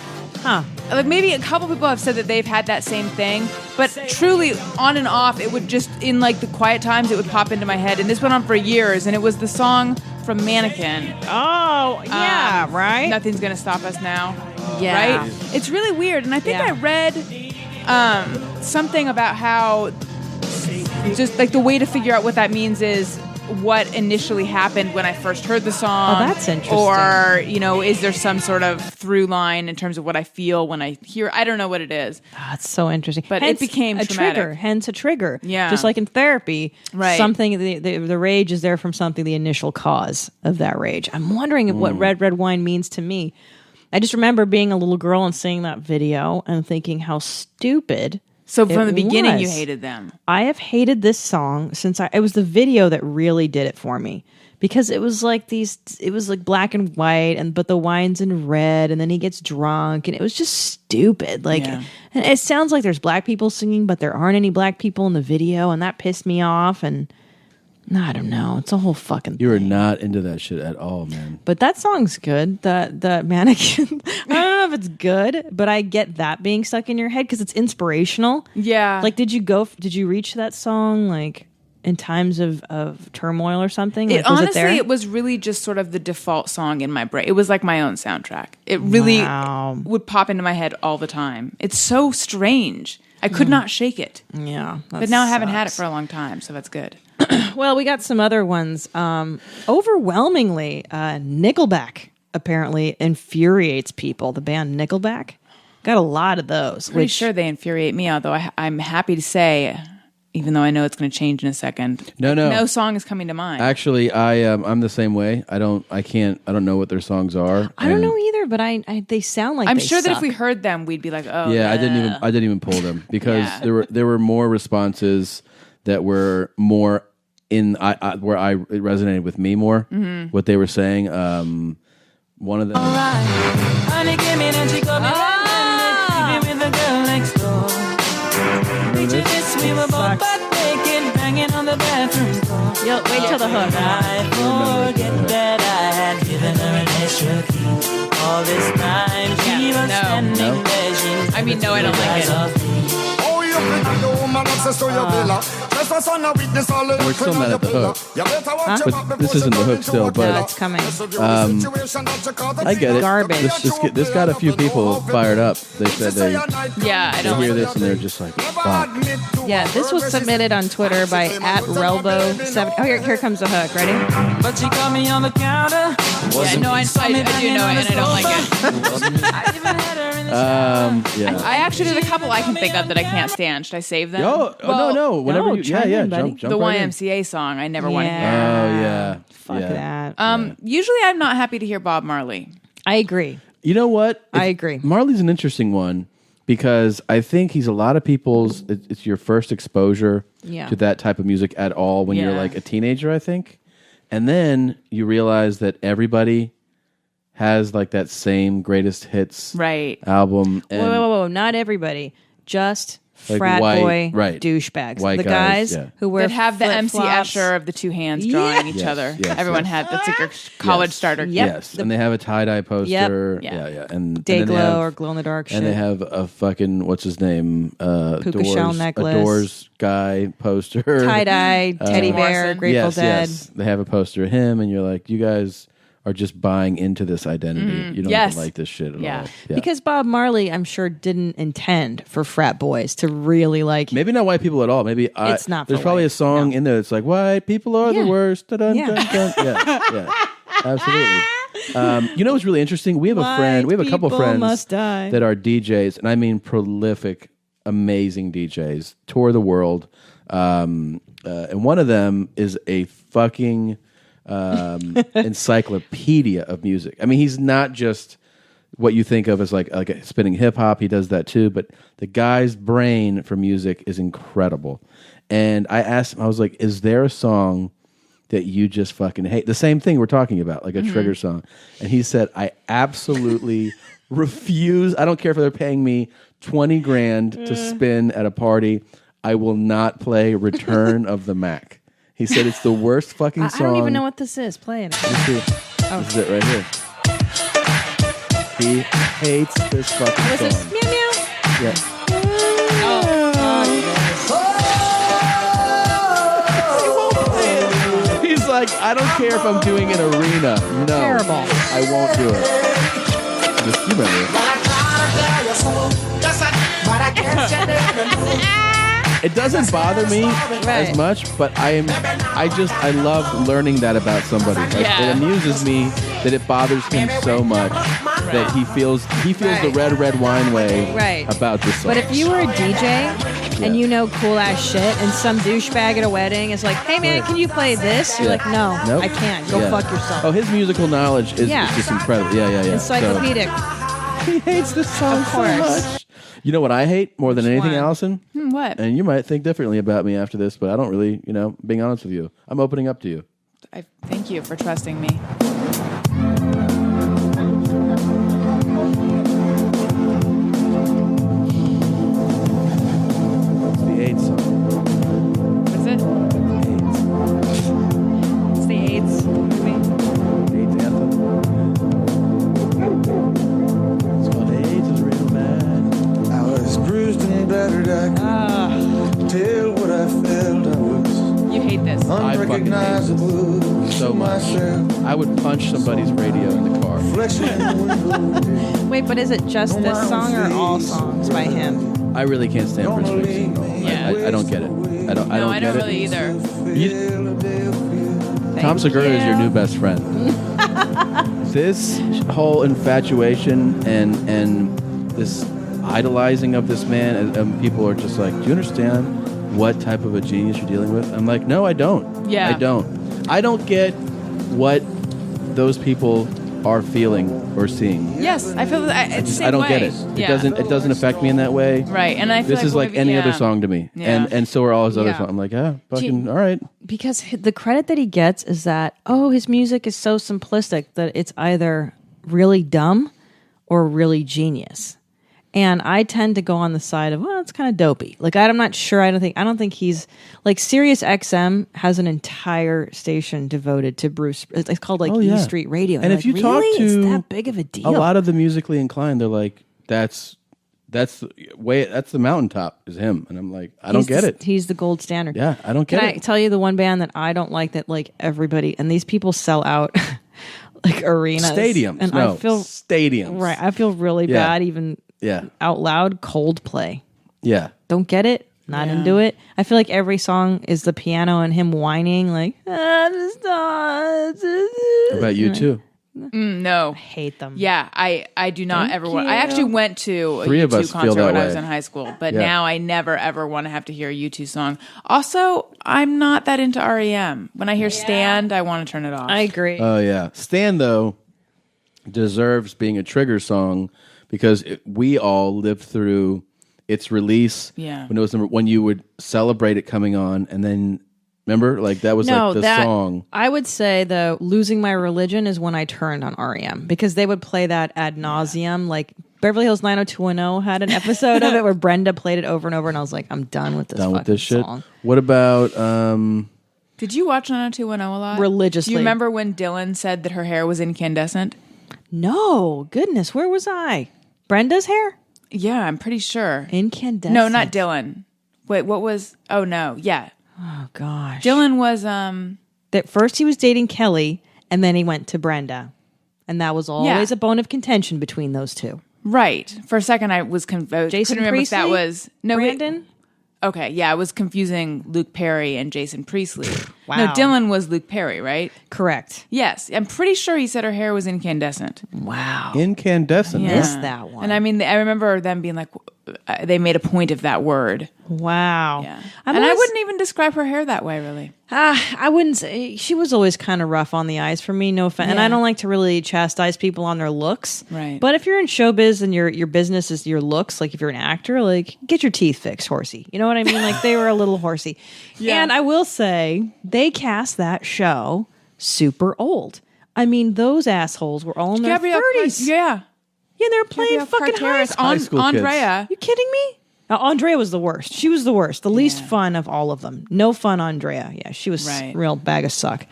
Like maybe a couple people have said that they've had that same thing, but truly on and off, it would just, in like the quiet times, it would pop into my head. And this went on for years, and it was the song from Mannequin. Oh, yeah, right? Nothing's Gonna Stop Us Now. Yeah. Right? It's really weird. And I think I read something about how just like the way to figure out what that means is what initially happened when I first heard the song. Oh, that's interesting. Or, is there some sort of through line in terms of what I feel when I hear? I don't know what it is. Oh, it's so interesting. But hence, it became a traumatic. trigger. Hence a trigger. Yeah. Just like in therapy, right. Something the rage is there from something, the initial cause of that rage. I'm wondering what red wine means to me. I just remember being a little girl and seeing that video and thinking how stupid. So from the beginning, was. you hated them. I have hated this song since it was the video that really did it for me, because it was like black and white, but the wine's in red, and then he gets drunk, and it was just stupid. And it sounds like there's black people singing, but there aren't any black people in the video, and that pissed me off. And I don't know, it's a whole fucking. You were not into that shit at all, man. But that song's good. The Mannequin. I don't know if it's good, but I get that being stuck in your head because it's inspirational. Yeah. Like, did you reach that song like in times of turmoil or something? Like, Honestly, it was really just sort of the default song in my brain. It was like my own soundtrack. It really would pop into my head all the time. It's so strange. I could not shake it. Yeah. But now I haven't had it for a long time, so that's good. Well, we got some other ones. Overwhelmingly, Nickelback apparently infuriates people. The band Nickelback got a lot of those. Pretty sure they infuriate me, although I'm happy to say, even though I know it's going to change in a second. No song is coming to mind. Actually, I'm the same way. I don't know what their songs are. I don't know either, but they sound like I'm they sure that suck. if we heard them, we'd be like, oh yeah. I didn't even pull them because there were more responses that were more in where it resonated with me more. What they were saying. One of them. Honey came in and she got me red-handed, sleeping with the girl next door. Reaching this, we were both butt naked, banging on the bathroom door. Wait till the hook. I forget that I had given her an extra key. All this time she was standing there. I mean, no, I don't like it. Oh, you We're still not at the hook. But this isn't the hook still, but No, it's coming. I get it. Garbage. This got a few people fired up. They said they Yeah, I don't hear like this and they're just like, fuck. Yeah, this was submitted on Twitter by @Relbo7. Oh, here comes the hook. Ready? But she caught me on the counter. Yeah, no, I do know it, and I don't like it. I even had her in the Yeah. I actually there's a couple I can think of that I can't stand. Should I save them? Oh, no. Whenever no, you, chime in, buddy. jump The right in. YMCA song I never want to hear. Oh, yeah. Fuck that. Usually I'm not happy to hear Bob Marley. I agree. You know what? I agree. Marley's an interesting one because I think he's a lot of people's, it's your first exposure to that type of music at all when you're Yeah. like a teenager, I think. And then you realize that everybody has like that same greatest hits Right. album. And Whoa. Not everybody. Just Like frat white- boy right. douchebags. White the guys, guys yeah. who wear That have the MC flip-flops. Escher of the two hands drawing each Yes, other. yes, Everyone yes. had that's like your college starter. Yep. Yes, and they have a tie-dye poster. Yep. Yeah. And Day and then they glow have- or glow in the dark shit. And they have a fucking, what's his name? Puka shell necklace. A Doors guy poster. tie-dye, teddy bear, Morrison. Grateful Dead. Yes. They have a poster of him, and you're like, you guys are just buying into this identity. You don't Yes. even like this shit at Yeah. all. Yeah. Because Bob Marley, I'm sure, didn't intend for frat boys to really like. Maybe not white people at all. Maybe It's not for There's probably white. a song in there that's like, white people are Yeah. the worst. Dun, Yeah. dun, dun. Yeah, absolutely. You know what's really interesting? We have a friend. We have a couple people friends must die. that are DJs, and I mean prolific, amazing DJs, tour the world. And one of them is a fucking encyclopedia of music. I mean, he's not just what you think of as like spinning hip hop. He does that too, but the guy's brain for music is incredible. And I asked him, I was like, is there a song that you just fucking hate? The same thing we're talking about, like a trigger song. And he said, I absolutely refuse. I don't care if they're paying me 20 grand to spin at a party. I will not play Return of the Mac. He said it's the worst fucking I song. don't even know what this is. Play it. Let me see. This is it right here. He hates this fucking Was this song. meow meow? Yeah. He's like, I don't care if I'm doing an arena. No. Terrible. I won't do it. Just, you remember it. It doesn't bother me as much, but I love learning that about somebody. Like, Yeah. It amuses me that it bothers him so much that he feels the red wine way about this song. But if you were a DJ and you know cool ass shit, and some douchebag at a wedding is like, "Hey man, can you play this?" You're like, "No, Nope. I can't. Go Yeah. fuck yourself." Oh, his musical knowledge is just incredible. Yeah. Encyclopedic. So, he hates this song Of so course. much. You know what I hate more than anything, one? Allison? What? And you might think differently about me after this, but I don't really, being honest with you. I'm opening up to you. I thank you for trusting me. It's the AIDS song. Is it? It's the AIDS movie. AIDS anthem. It's called AIDS is real bad. I was bruised and battered. I could tell what I felt. I was You hate this. unrecognizable So much. myself. I would punch somebody's radio in the car. Reflection in the window. Wait, but is it just this song or all songs by him? I really can't stand Bruce Springsteen. Yeah. I don't get it. I don't No, I get don't it. really either. Tom Segura is your new best friend. This whole infatuation and this idolizing of this man, and people are just like, do you understand what type of a genius you're dealing with? I'm like, no, I don't. Yeah. I don't. I don't get what those people are feeling or seeing. Yes, I feel that it's the same I don't way. get it. Yeah. It doesn't affect me in that way. Right, and I feel This is like maybe- any other yeah. song to me, Yeah. and so are all his other Yeah. songs. I'm like, all you- right. Because the credit that he gets is that, his music is so simplistic that it's either really dumb or really genius. And I tend to go on the side of, well, it's kind of dopey. Like, I'm not sure. I don't think he's like Sirius XM has an entire station devoted to Bruce. It's called like E Street Radio. And you're if you like, talk really? to it's that big of a deal. a lot of the musically inclined, they're like, that's That's the mountaintop is him, and I'm like, I don't get it. He's the gold standard. Yeah, I don't get it. Can I tell you the one band that I don't like that like everybody and these people sell out like arenas, stadiums, and no, I feel stadiums. Right, I feel really bad even out loud. Coldplay. Yeah, don't get it. Not into it. I feel like every song is the piano and him whining like. What about you too? No, I hate them. Yeah, I do not ever want. I actually went to a Three of U2 us feel concert that when I way. was in high school, but now I never ever want to have to hear a U2 song. Also, I'm not that into REM. When I hear Stand, I want to turn it off. I agree. Oh yeah, Stand though deserves being a trigger song because we all lived through its release. Yeah, when it was when you would celebrate it coming on, and then. Remember, like that was like the song. I would say though, "Losing My Religion" is when I turned on REM because they would play that ad nauseum. Like Beverly Hills 90210 had an episode of it where Brenda played it over and over, and I was like, I'm done with this. Done with this shit. Song. What about? Did you watch 90210 a lot? Religiously. Do you remember when Dylan said that her hair was incandescent? No, goodness, where was I? Brenda's hair? Yeah, I'm pretty sure. Incandescent. No, not Dylan. Wait, what was? Oh no, yeah. Oh gosh. Dylan was that first he was dating Kelly and then he went to Brenda. And that was always a bone of contention between those two. Right. For a second I was confused. Jason Couldn't remember if that Priestley? was Brandon? Okay, yeah, I was confusing Luke Perry and Jason Priestley. Wow. No, Dylan was Luke Perry, right? Correct. Yes, I'm pretty sure he said her hair was incandescent. Wow. Incandescent. Yeah. Missed that one. And I mean, I remember them being like, they made a point of that word. Wow. Yeah. I wouldn't even describe her hair that way, really. I wouldn't say. She was always kind of rough on the eyes for me, no offense. And I don't like to really chastise people on their looks. Right. But if you're in showbiz and your business is your looks, like if you're an actor, like get your teeth fixed, horsey. You know what I mean? Like they were a little horsey. Yeah. And I will say, they cast that show super old. I mean, those assholes were all in their 30s. Yeah. Yeah, they were playing fucking high school. High school kids. Andrea. You kidding me? Andrea was the worst. She was the worst. The least fun of all of them. No fun, Andrea. Yeah, she was a real bag of suck.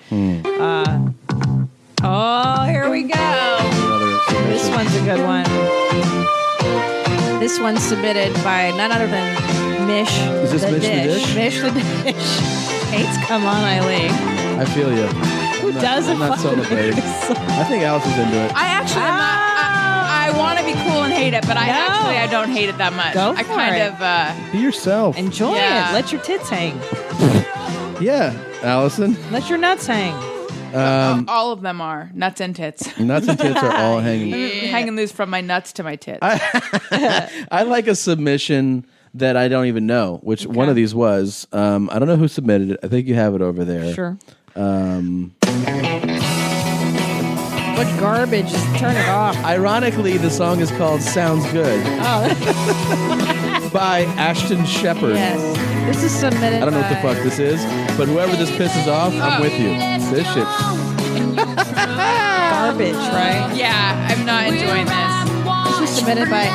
Oh, here we go. This one's a good one. This one's submitted by none other than Mish. Is this the Mish the Dish. Dish? Mish the Dish. Hates Come On Eileen. I feel you. Who doesn't I'm not fucking celebrating. hate this song? I think Allison's into it. I actually am not. I want to be cool and hate it, but I don't hate it that much. Go I for kind it. of Be yourself. Enjoy Yeah. it. Let your tits hang. Yeah, Allison. Let your nuts hang. all of them are nuts and tits. Nuts and tits are all hanging. Hanging loose from my nuts to my tits. I like a submission that I don't even know which one of these was. I don't know who submitted it. I think you have it over there. Sure. What garbage? Just turn it off. Ironically, the song is called Sounds Good Oh, by Ashton Shepherd. yes. This is submitted I don't know what the by- fuck this is, but whoever this pisses off, I'm with you. This shit. Garbage, right? Yeah, I'm not enjoying this. This was submitted by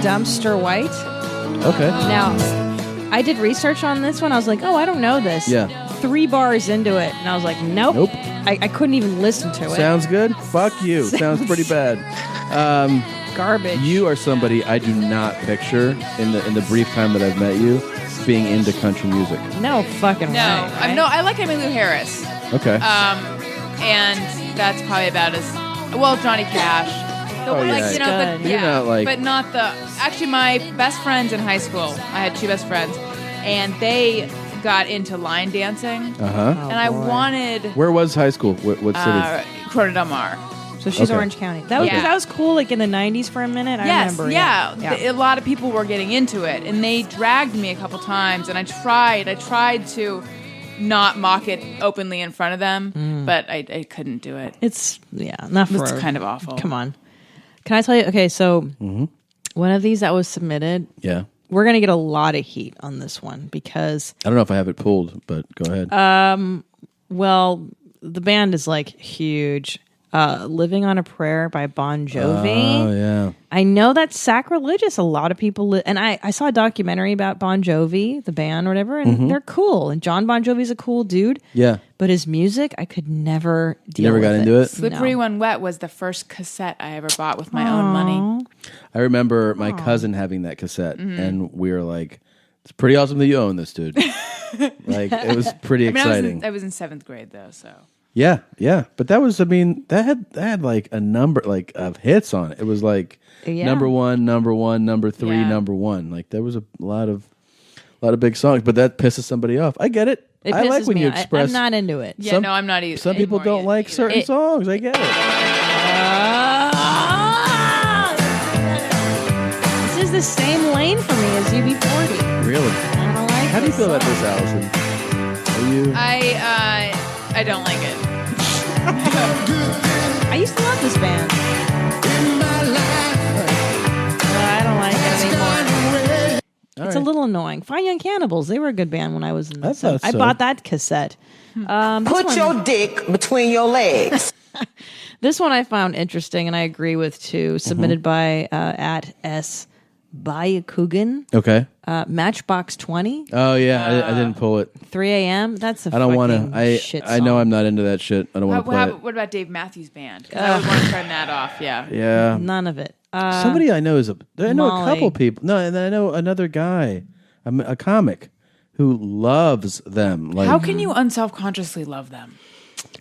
@DumpsterWhite. Okay. Now, I did research on this one. I was like, oh, I don't know this. Yeah. 3 bars into it, and I was like, nope. Nope. I couldn't even listen to it. Sounds good? Fuck you. Sounds pretty bad. Garbage. You are somebody I do not picture in the brief time that I've met you being into country music. No fucking way. No, right? I like Emmylou Harris, Okay. and that's probably about as well. Johnny Cash. Oh, yeah. Like, you know, Good. the, You're not like- but not the. Actually, my best friends in high school. I had 2 best friends, and they got into line dancing, Uh-huh. and I wanted Where was high school? What city? Corona Del Mar. So she's Okay. Orange County. That was Okay. that was cool. Like in the '90s for a minute. I Yes, remember. yeah. Yeah. A lot of people were getting into it, and they dragged me a couple times, and I tried to not mock it openly in front of them, but I couldn't do it. It's not for. It's kind of awful. Come on. Can I tell you? Okay, so one of these that was submitted. Yeah. We're gonna get a lot of heat on this one because, I don't know if I have it pulled, but go ahead. well, the band is like huge. Living on a Prayer by Bon Jovi. Oh, yeah. I know that's sacrilegious. A lot of people and I saw a documentary about Bon Jovi, the band or whatever, and they're cool. And John Bon Jovi's a cool dude. Yeah. But his music, I could never deal Never with got into it? Slippery When Wet was the first cassette I ever bought with my own money. I remember my cousin having that cassette, and we were like, it's pretty awesome that you own this, dude. Like, it was pretty exciting. I was in 7th grade, though, so. Yeah, yeah. But that was, I mean, that had like a number like of hits on it. It was like number one, number 3, Yeah. number 1. Like there was a lot of big songs, but that pisses somebody off. I get it. It I pisses like when me you off. express. I'm not into it. Yeah, no, I'm not either. Some people don't like certain songs. I get it. This is the same lane for me as UB40. Really? I don't like How do you this feel about song. this, Allison? Are you? I don't like it. I used to love this band. I don't like it anymore. It's a little annoying. Fine Young Cannibals, they were a good band when I was in the thought I so. bought that cassette. Put your dick between your legs. This one I found interesting, and I agree with too. Submitted by at S. Bayakugan. Okay. Matchbox 20. Oh yeah, I didn't pull it. 3 a.m. That's a I don't want fucking to. shit I know song. I'm not into that shit. I don't want to play it. What about Dave Matthews Band? 'Cause I would want to turn that off, yeah. Yeah. None of it. Somebody I know I know Molly. a couple people. No, and I know another guy, a comic, who loves them. Like, How can you unselfconsciously love them?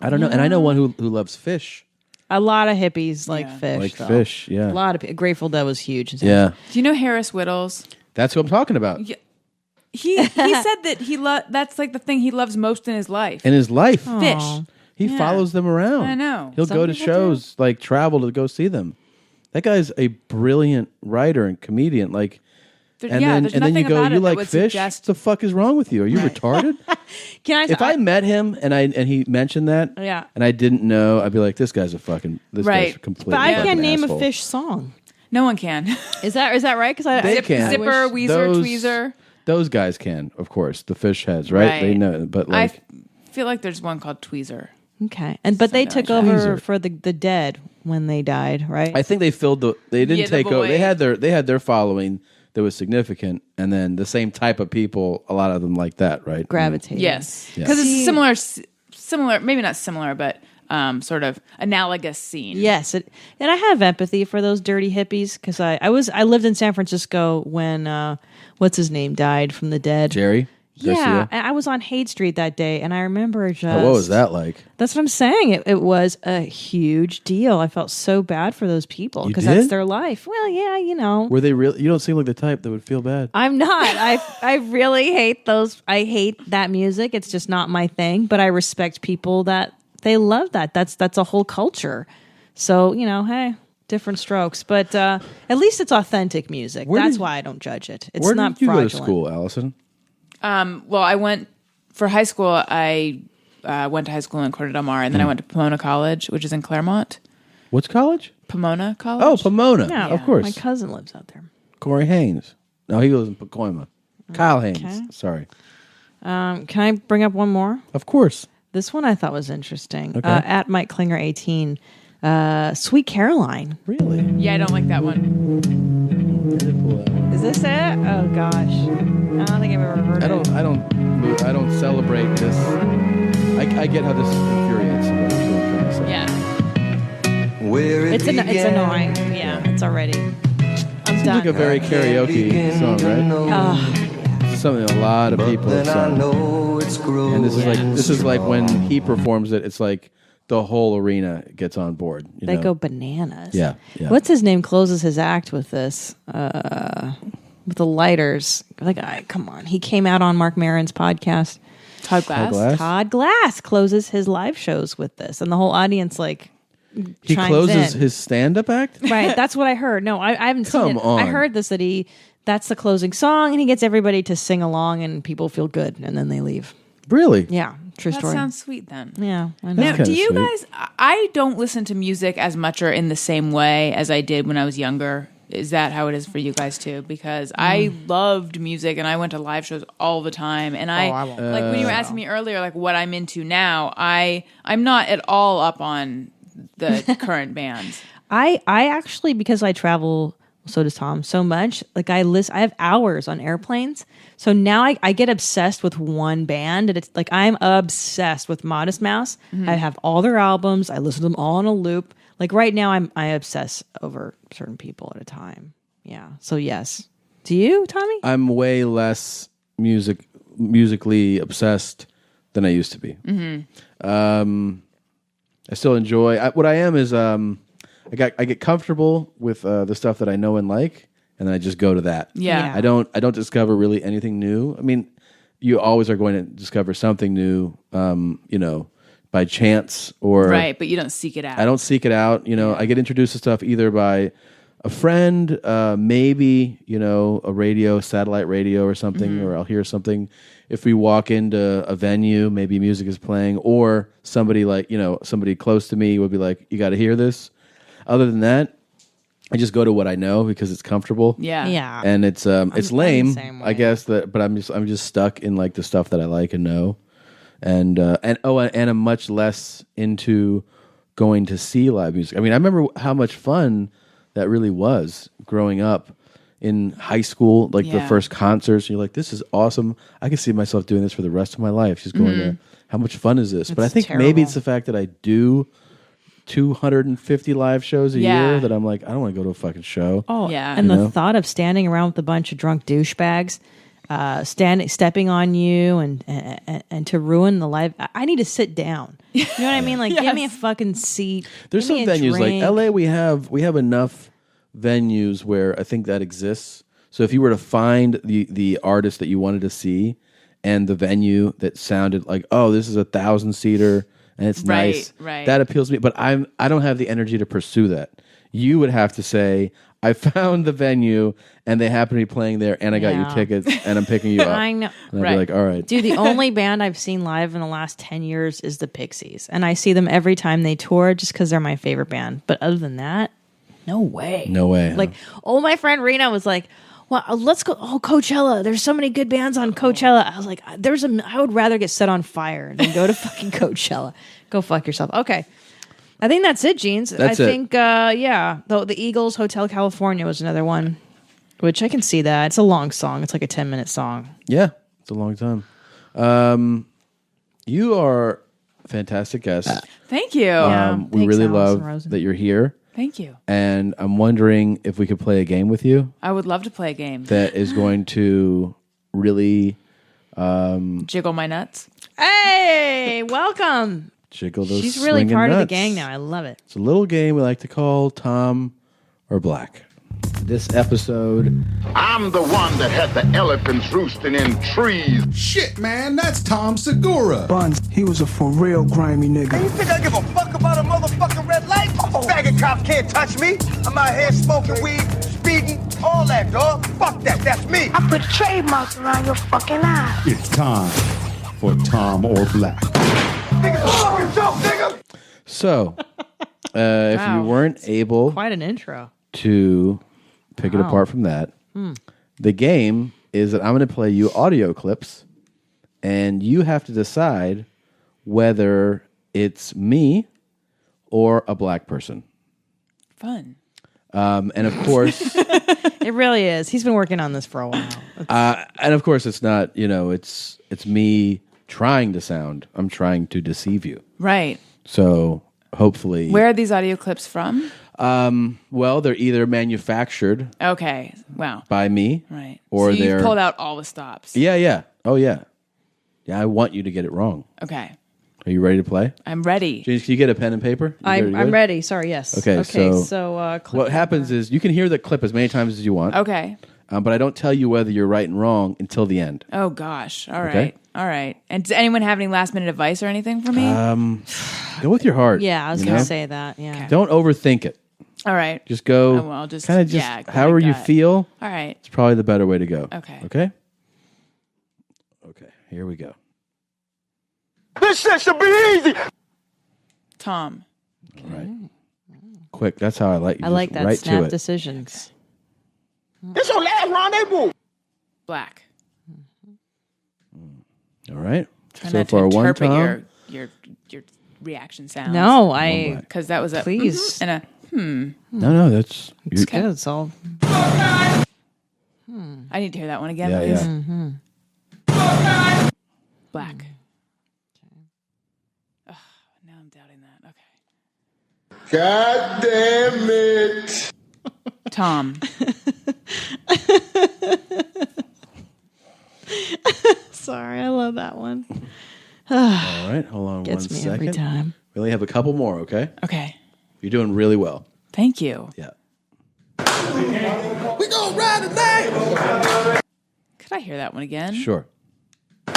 I don't know. And I know one who loves fish. A lot of hippies like fish. Like though. fish, yeah. A lot of Grateful Dead was huge. Yeah. Do you know Harris Whittles? That's who I'm talking about. Yeah. He said that that's like the thing he loves most in his life. In his life. Fish. He Yeah. follows them around. I know. He'll Some go to people shows, like travel to go see them. That guy's a brilliant writer and comedian. Like, There's and then nothing you go, about you it that like would fish? suggest. What the fuck is wrong with you? Are you retarded? Can If I met him and he mentioned that, Yeah. and I didn't know, I'd be like, this guy's Right. guy's completely. But I fucking can't name asshole. a fish song. No one can. Is that right? Because They can. Zipper, wish- Weezer, Tweezer. Those guys can, of course. The fish heads, right? They know, but like, I feel like there's one called Tweezer. Okay, but they took Something over like that. for the dead when they died, right? I think they filled they didn't Yeah, the take over. They void. had their following that was significant, and then the same type of people, a lot of them like that, right? Gravitated. Yes, Yeah. because it's similar, maybe not similar, but sort of analogous scene. Yes, and I have empathy for those dirty hippies because I lived in San Francisco when what's his name died from the dead. Jerry. Yeah, Garcia? and I was on Haight Street that day, and I remember just What was that like? That's what I'm saying. It was a huge deal. I felt so bad for those people You because did? that's their life. Well, yeah, you know. Were they real? You don't seem like the type that would feel bad. I'm not. I really hate those. I hate that music. It's just not my thing. But I respect people that they love that. That's a whole culture. So hey, different strokes. But at least it's authentic music. That's why I don't judge it. It's Where not did you fraudulent. go to school, Allison? Well, I went for high school. I went to high school in Corte Del Mar, and then I went to Pomona College, which is in Claremont. What's college? Pomona College. Oh, Pomona. Yeah, of course. My cousin lives out there. Corey Haynes. No, he lives in Pacoima. Kyle Haynes. Okay. Sorry. Can I bring up one more? Of course. This one I thought was interesting. Okay. At Mike Klinger 18, Sweet Caroline. Really? Yeah, I don't like that one. Is this it? Oh gosh, I don't think I've ever heard it. I don't celebrate this. I get how this infuriates somebody. That's what I'm trying to say. Yeah. Where it It's annoying. Yeah, it's already. I'm Seems done. like a very karaoke song, right? It's something a lot of people have sung. And this is like when he performs it. It's like the whole arena gets on board. They go bananas. Yeah. What's his name closes his act with this? With the lighters. Like, come on. He came out on Mark Maron's podcast. Todd Glass. Glass? Todd Glass closes his live shows with this, and the whole audience He chimes closes in. his stand-up act. Right, that's what I heard. No, I haven't seen Come it. on. I heard this that's the closing song, and he gets everybody to sing along, and people feel good, and then they leave. Really? Yeah, true That story. sounds sweet then. Yeah, I know. Now, kinda do you sweet. guys? I don't listen to music as much or in the same way as I did when I was younger. Is that how it is for you guys too? Because I loved music and I went to live shows all the time. And I I won't. like when you were asking me earlier, like what I'm into now. I'm not at all up on the current bands. I actually, because I travel, so does Tom, so much, like I have hours on airplanes. So now I get obsessed with one band, and it's like I'm obsessed with Modest Mouse. I have all their albums. I listen to them all on a loop. Like right now I obsess over certain people at a time. Yeah. So yes. Do you, Tommy? I'm way less musically obsessed than I used to be. I still enjoy. What I am is I get comfortable with the stuff that I know and like, and then I just go to that. Yeah. I don't discover really anything new. I mean, you always are going to discover something new, by chance or Right, but you don't seek it out. I don't seek it out. I get introduced to stuff either by a friend, maybe, a satellite radio or something, or I'll hear something. If we walk into a venue, maybe music is playing, or somebody somebody close to me would be like, you got to hear this. Other than that, I just go to what I know because it's comfortable. Yeah. Yeah. And it's I'm the lame, same way. I guess, but I'm just stuck in like the stuff that I like and know. And I'm much less into going to see live music. I mean, I remember how much fun that really was growing up in high school, like the first concerts. And you're like, this is awesome. I can see myself doing this for the rest of my life. Just going to, how much fun is this? But I think maybe it's the fact that I do 250 live shows a year that I'm like, I don't want to go to a fucking show. Oh, Yeah. And the thought of standing around with a bunch of drunk douchebags, stepping on you and to ruin the live. I need to sit down. You know what I mean? Like, give me a fucking seat. There's some give me a venues drink. like LA. We have enough venues where I think that exists. So if you were to find the artist that you wanted to see and the venue that sounded like, oh, this is 1,000-seater and it's nice, right. that appeals to me. But I don't have the energy to pursue that. You would have to say, I found the venue and they happen to be playing there and I got you tickets and I'm picking you up. I know. And I'd be like, all right. Dude, the only band I've seen live in the last 10 years is the Pixies. And I see them every time they tour just because they're my favorite band. But other than that, no way. No way. Like, my friend Rena was like, well, let's go. Oh, Coachella. There's so many good bands on Coachella. I was like, I would rather get set on fire than go to fucking Coachella. Go fuck yourself. Okay. I think that's it, Jeans. That's I it. think, the Eagles, Hotel California was another one, which I can see that. It's a long song. It's like a 10-minute song. Yeah, it's a long time. You are a fantastic guest. Thank you. We Thanks, really Allison love Rosen. that you're here. Thank you. And I'm wondering if we could play a game with you I would love to play a game. that is going to really Jiggle my nuts. Hey, welcome. jiggle those She's really swinging part of the nuts. gang now. I love it. It's a little game we like to call Tom or Black. This episode, I'm the one that had the elephants roosting in trees. Shit, man, that's Tom Segura. Buns, he was a for real grimy nigga. You think I give a fuck about a motherfucking red light? Faggot cops can't touch me. I'm out here smoking weed, speeding, all that, dog. Fuck that, that's me. I put trademarks around your fucking eyes. It's time for Tom or Black. Nigga, fucking joke, nigga. so if you weren't able Quite an intro. to pick it apart from that, the game is that I'm going to play you audio clips and you have to decide whether it's me or a black person. Fun. And of course, It really is. He's been working on this for a while. and of course, it's not, it's me trying to sound. I'm trying to deceive you. Right. So hopefully, Where are these audio clips from? well, they're either manufactured Okay. Wow. by me, Right. or so they're you've pulled out all the stops. yeah. Oh yeah. I want you to get it wrong. Okay. Are you ready to play? I'm ready. James, can you get a pen and paper? I'm ready. Sorry, yes. Okay, so click what happens is you can hear the clip as many times as you want. Okay. But I don't tell you whether you're right and wrong until the end. Oh gosh. All right. Okay. All right. And does anyone have any last minute advice or anything for me? Go with your heart. Yeah, I was you going to know? say that. Yeah. Don't overthink it. All right. Just go. Oh, well, just- kind of yeah, go however like you that. feel. All right. It's probably the better way to go. Okay. Okay. Okay. Here we go. This shit should be easy. Tom. All right. Quick. That's how I like you. I like Just that right snap to it. decisions. This your last rendezvous. Black. All right. Try so not far, to one interpret Tom. your reaction sounds. No, because that was a please and a No, that's It's good. It's all. I need to hear that one again. Yeah, please. yeah. Black. Oh, now I'm doubting that. Okay. God damn it. Tom. Sorry, I love that one. All right, hold on Gets one me second. every time. We only have a couple more, okay? Okay. You're doing really well. Thank you. Yeah. We gonna ride tonight. Could I hear that one again? Sure. We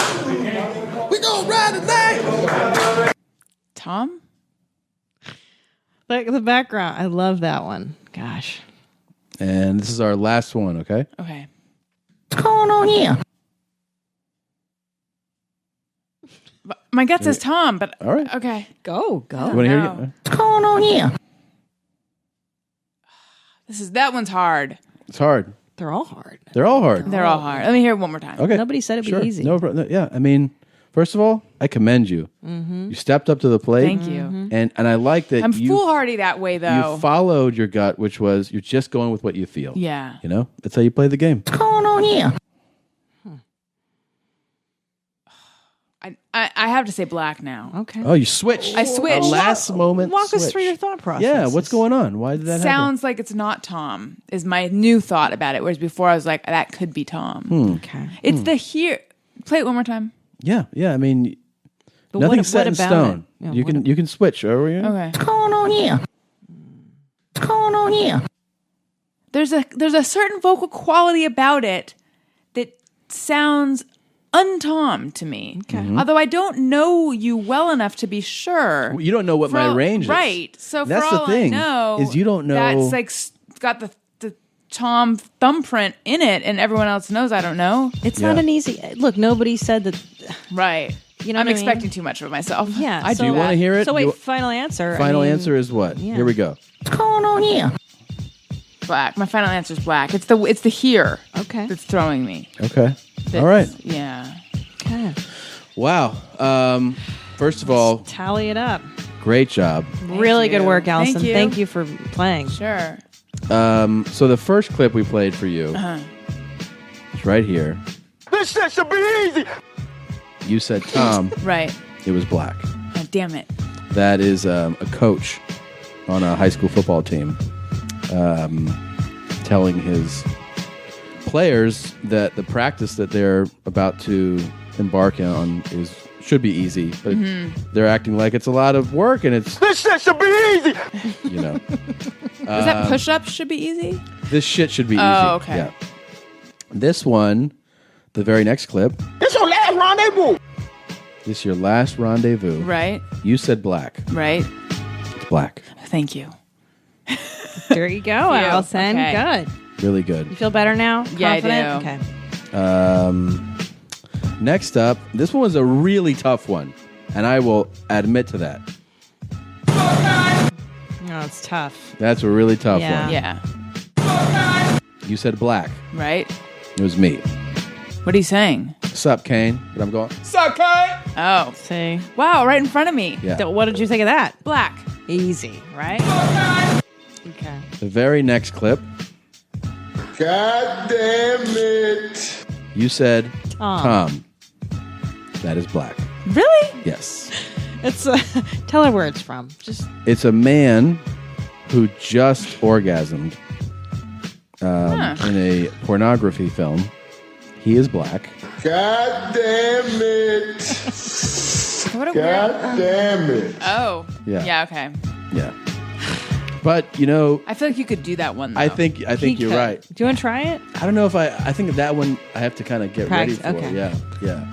gonna ride tonight. Tom? Like the background. I love that one. Gosh. And this is our last one, okay? Okay. What's going on here? My gut says Tom, but All right. okay. Go. You want to hear it? What's going on here? That one's hard. It's hard. They're all hard. They're all hard. They're all hard. Let me hear it one more time. Okay. Nobody said it'd Sure. be easy. No, yeah. I mean, first of all, I commend you. Mm-hmm. You stepped up to the plate. Thank you. And I like that I'm you foolhardy that way, though. you followed your gut, which was you're just going with what you feel. Yeah. You know? That's how you play the game. What's going on here? I have to say black now. Okay. Oh, you switched. I switched. A last moment Walk us switch. through your thought process. Yeah, what's going on? Why did that Sounds like it's not Tom, is my new thought about it. Whereas before I was like, that could be Tom. Okay. It's the here. Play it one more time. happen? Yeah. I mean, But nothing's set in about stone. it? Yeah, You can switch. Over here. Okay. What's going on here? What's going on here? There's a certain vocal quality about it that sounds un-Tom to me. Okay. Although I don't know you well enough to be sure. You don't know what my range is. Right. So That's for the all thing, I know, is you don't know- That's like got the Tom thumbprint in it, and everyone else knows I don't know. It's not an easy. Look, nobody said that. Right. You know I'm what I mean? expecting too much of myself. Yeah. I so, Do you want to hear it? So You- wait, final answer. Final answer is what? yeah. Here we go. What's going on here? Black. My final answer is black. It's the here Okay. that's throwing me. Okay. That's- All right. Yeah. Okay. Wow. First of all, Tally it up. great job. Really good you. work, Allison. Thank you. for playing. Sure. So the first clip we played for you is right here. This shit should be easy. You said Tom. Right. It was black. Oh, damn it. That is a coach on a high school football team telling his players that the practice that they're about to embark on should be easy, but they're acting like it's a lot of work and it's, This shit should be easy. you know, Is that push-ups should be easy? this shit should be easy. Oh, okay. Yeah. This one, the very next clip, This your last rendezvous. this is your last rendezvous. Right. You said black. Right. It's black. Thank you. There you go, Allison. Okay. Good. Really good. You feel better now? Yeah, I Confident? do. Okay. Next up, this one was a really tough one, and I will admit to that. No, it's tough. That's a really tough Yeah. one. Yeah. You said black. Right. It was me. What are you saying? Sup, Kane? But I'm going. Oh. See? Wow, right in front of me. Yeah. What did you think of that? Black. Easy, right? Okay. The very next clip, God damn it. you said Tom. Tom. That is black. Really? Yes. It's tell her where it's from. Just It's a man who just orgasmed in a pornography film. He is black. God damn it. What a God weird. damn it. Oh. Yeah. Yeah, okay. Yeah. But, you know, I feel like you could do that one, though. I think you're could. right. Do you want to try it? I don't know if I think that one I have to kind of get ready Practice, for. okay. Yeah. Yeah.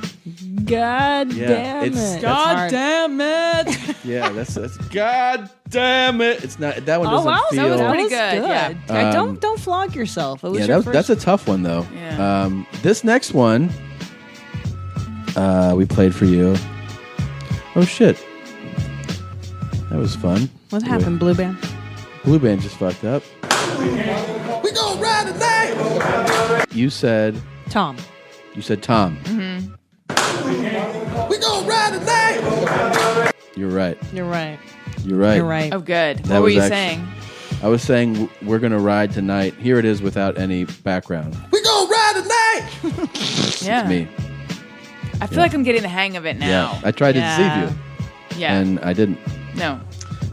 God Yeah, damn it's- it. God damn it. Yeah, that's God damn it. It's not that one doesn't wow, feel that was That pretty was good, yeah. Don't flog yourself. It was Yeah, your that's a tough one though. Yeah. This next one we played for you. Oh shit. That was fun. What happened, Blue Band? Blue Band just fucked up. We gonna ride tonight. You said Tom. Tom. We gonna ride tonight. You're right. You're right. You're right. You're right. Oh, good. That What were was you actu- saying? I was saying we're going to ride tonight. Here it is without any background. We gonna ride tonight. Yeah. It's me. I feel like I'm getting the hang of it now. Yeah. I tried to deceive you. Yeah. And I didn't. No.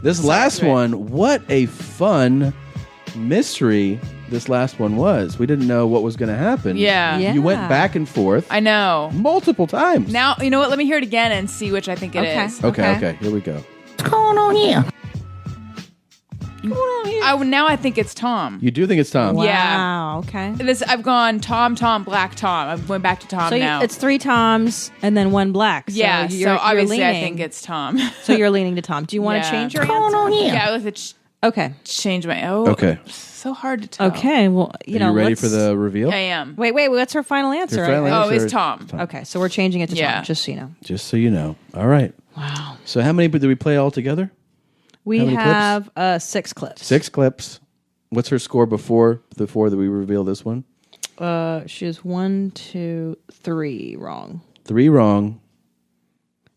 This last one, what a fun mystery this last one was. We didn't know what was going to happen. Yeah. You went back and forth. I know. Multiple times. Now, you know what? Let me hear it again and see which I think it is. Okay. Here we go. What's going on here? Now I think it's Tom. You do think it's Tom? Yeah. Wow. Okay. I've gone Tom, Black Tom. I went back to Tom So now. it's 3 Toms and then 1 Black. So yeah. you're Obviously I leaning. think it's Tom. So you're leaning to Tom. Do you want to change your answer? Yeah, I was Okay. change my. Okay. So hard to tell. Okay. Well, Are you ready for the reveal? I am. Wait. What's her final answer? Your final answer it's is Tom. Okay, so we're changing it to Yeah. Tom, just so you know. Just so you know. All right. Wow. So how many did we play all together? We How many have 6 clips. 6 clips. What's her score before that we reveal this one? She has 1, 2, 3 wrong. 3 wrong.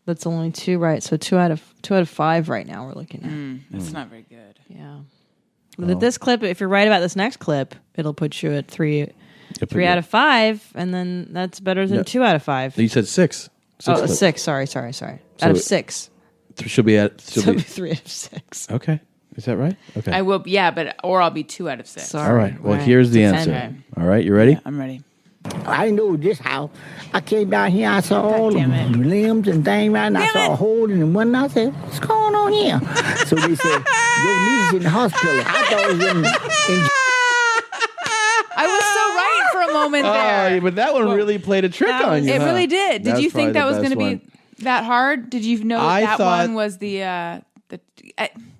That's only 2 right. So 2 out of 5 right now we're looking at. That's not very good. Yeah. With this clip, if you're right about this next clip, it'll put you at 3 out of 5, and then that's better than 2 out of 5. You said 6. Oh, 6. Sorry. Out of 6. She'll be at. So 3 out of 6. Okay. Is that right? Okay. I will. Yeah, or I'll be 2 out of 6. Sorry. All right. Well, here's the answer. Okay. All right. You ready? Yeah, I'm ready. I know this house. I came down here, I saw all the limbs and things, right? And I saw a hole in the one. I said, what's going on here? So they said, your niece is in the hospital. I thought it was in I was so right for a moment there. Oh, but that one really played a trick on you. It huh? really did. Did That's you think probably that the was going to best be that hard? Did you know I that thought- one was the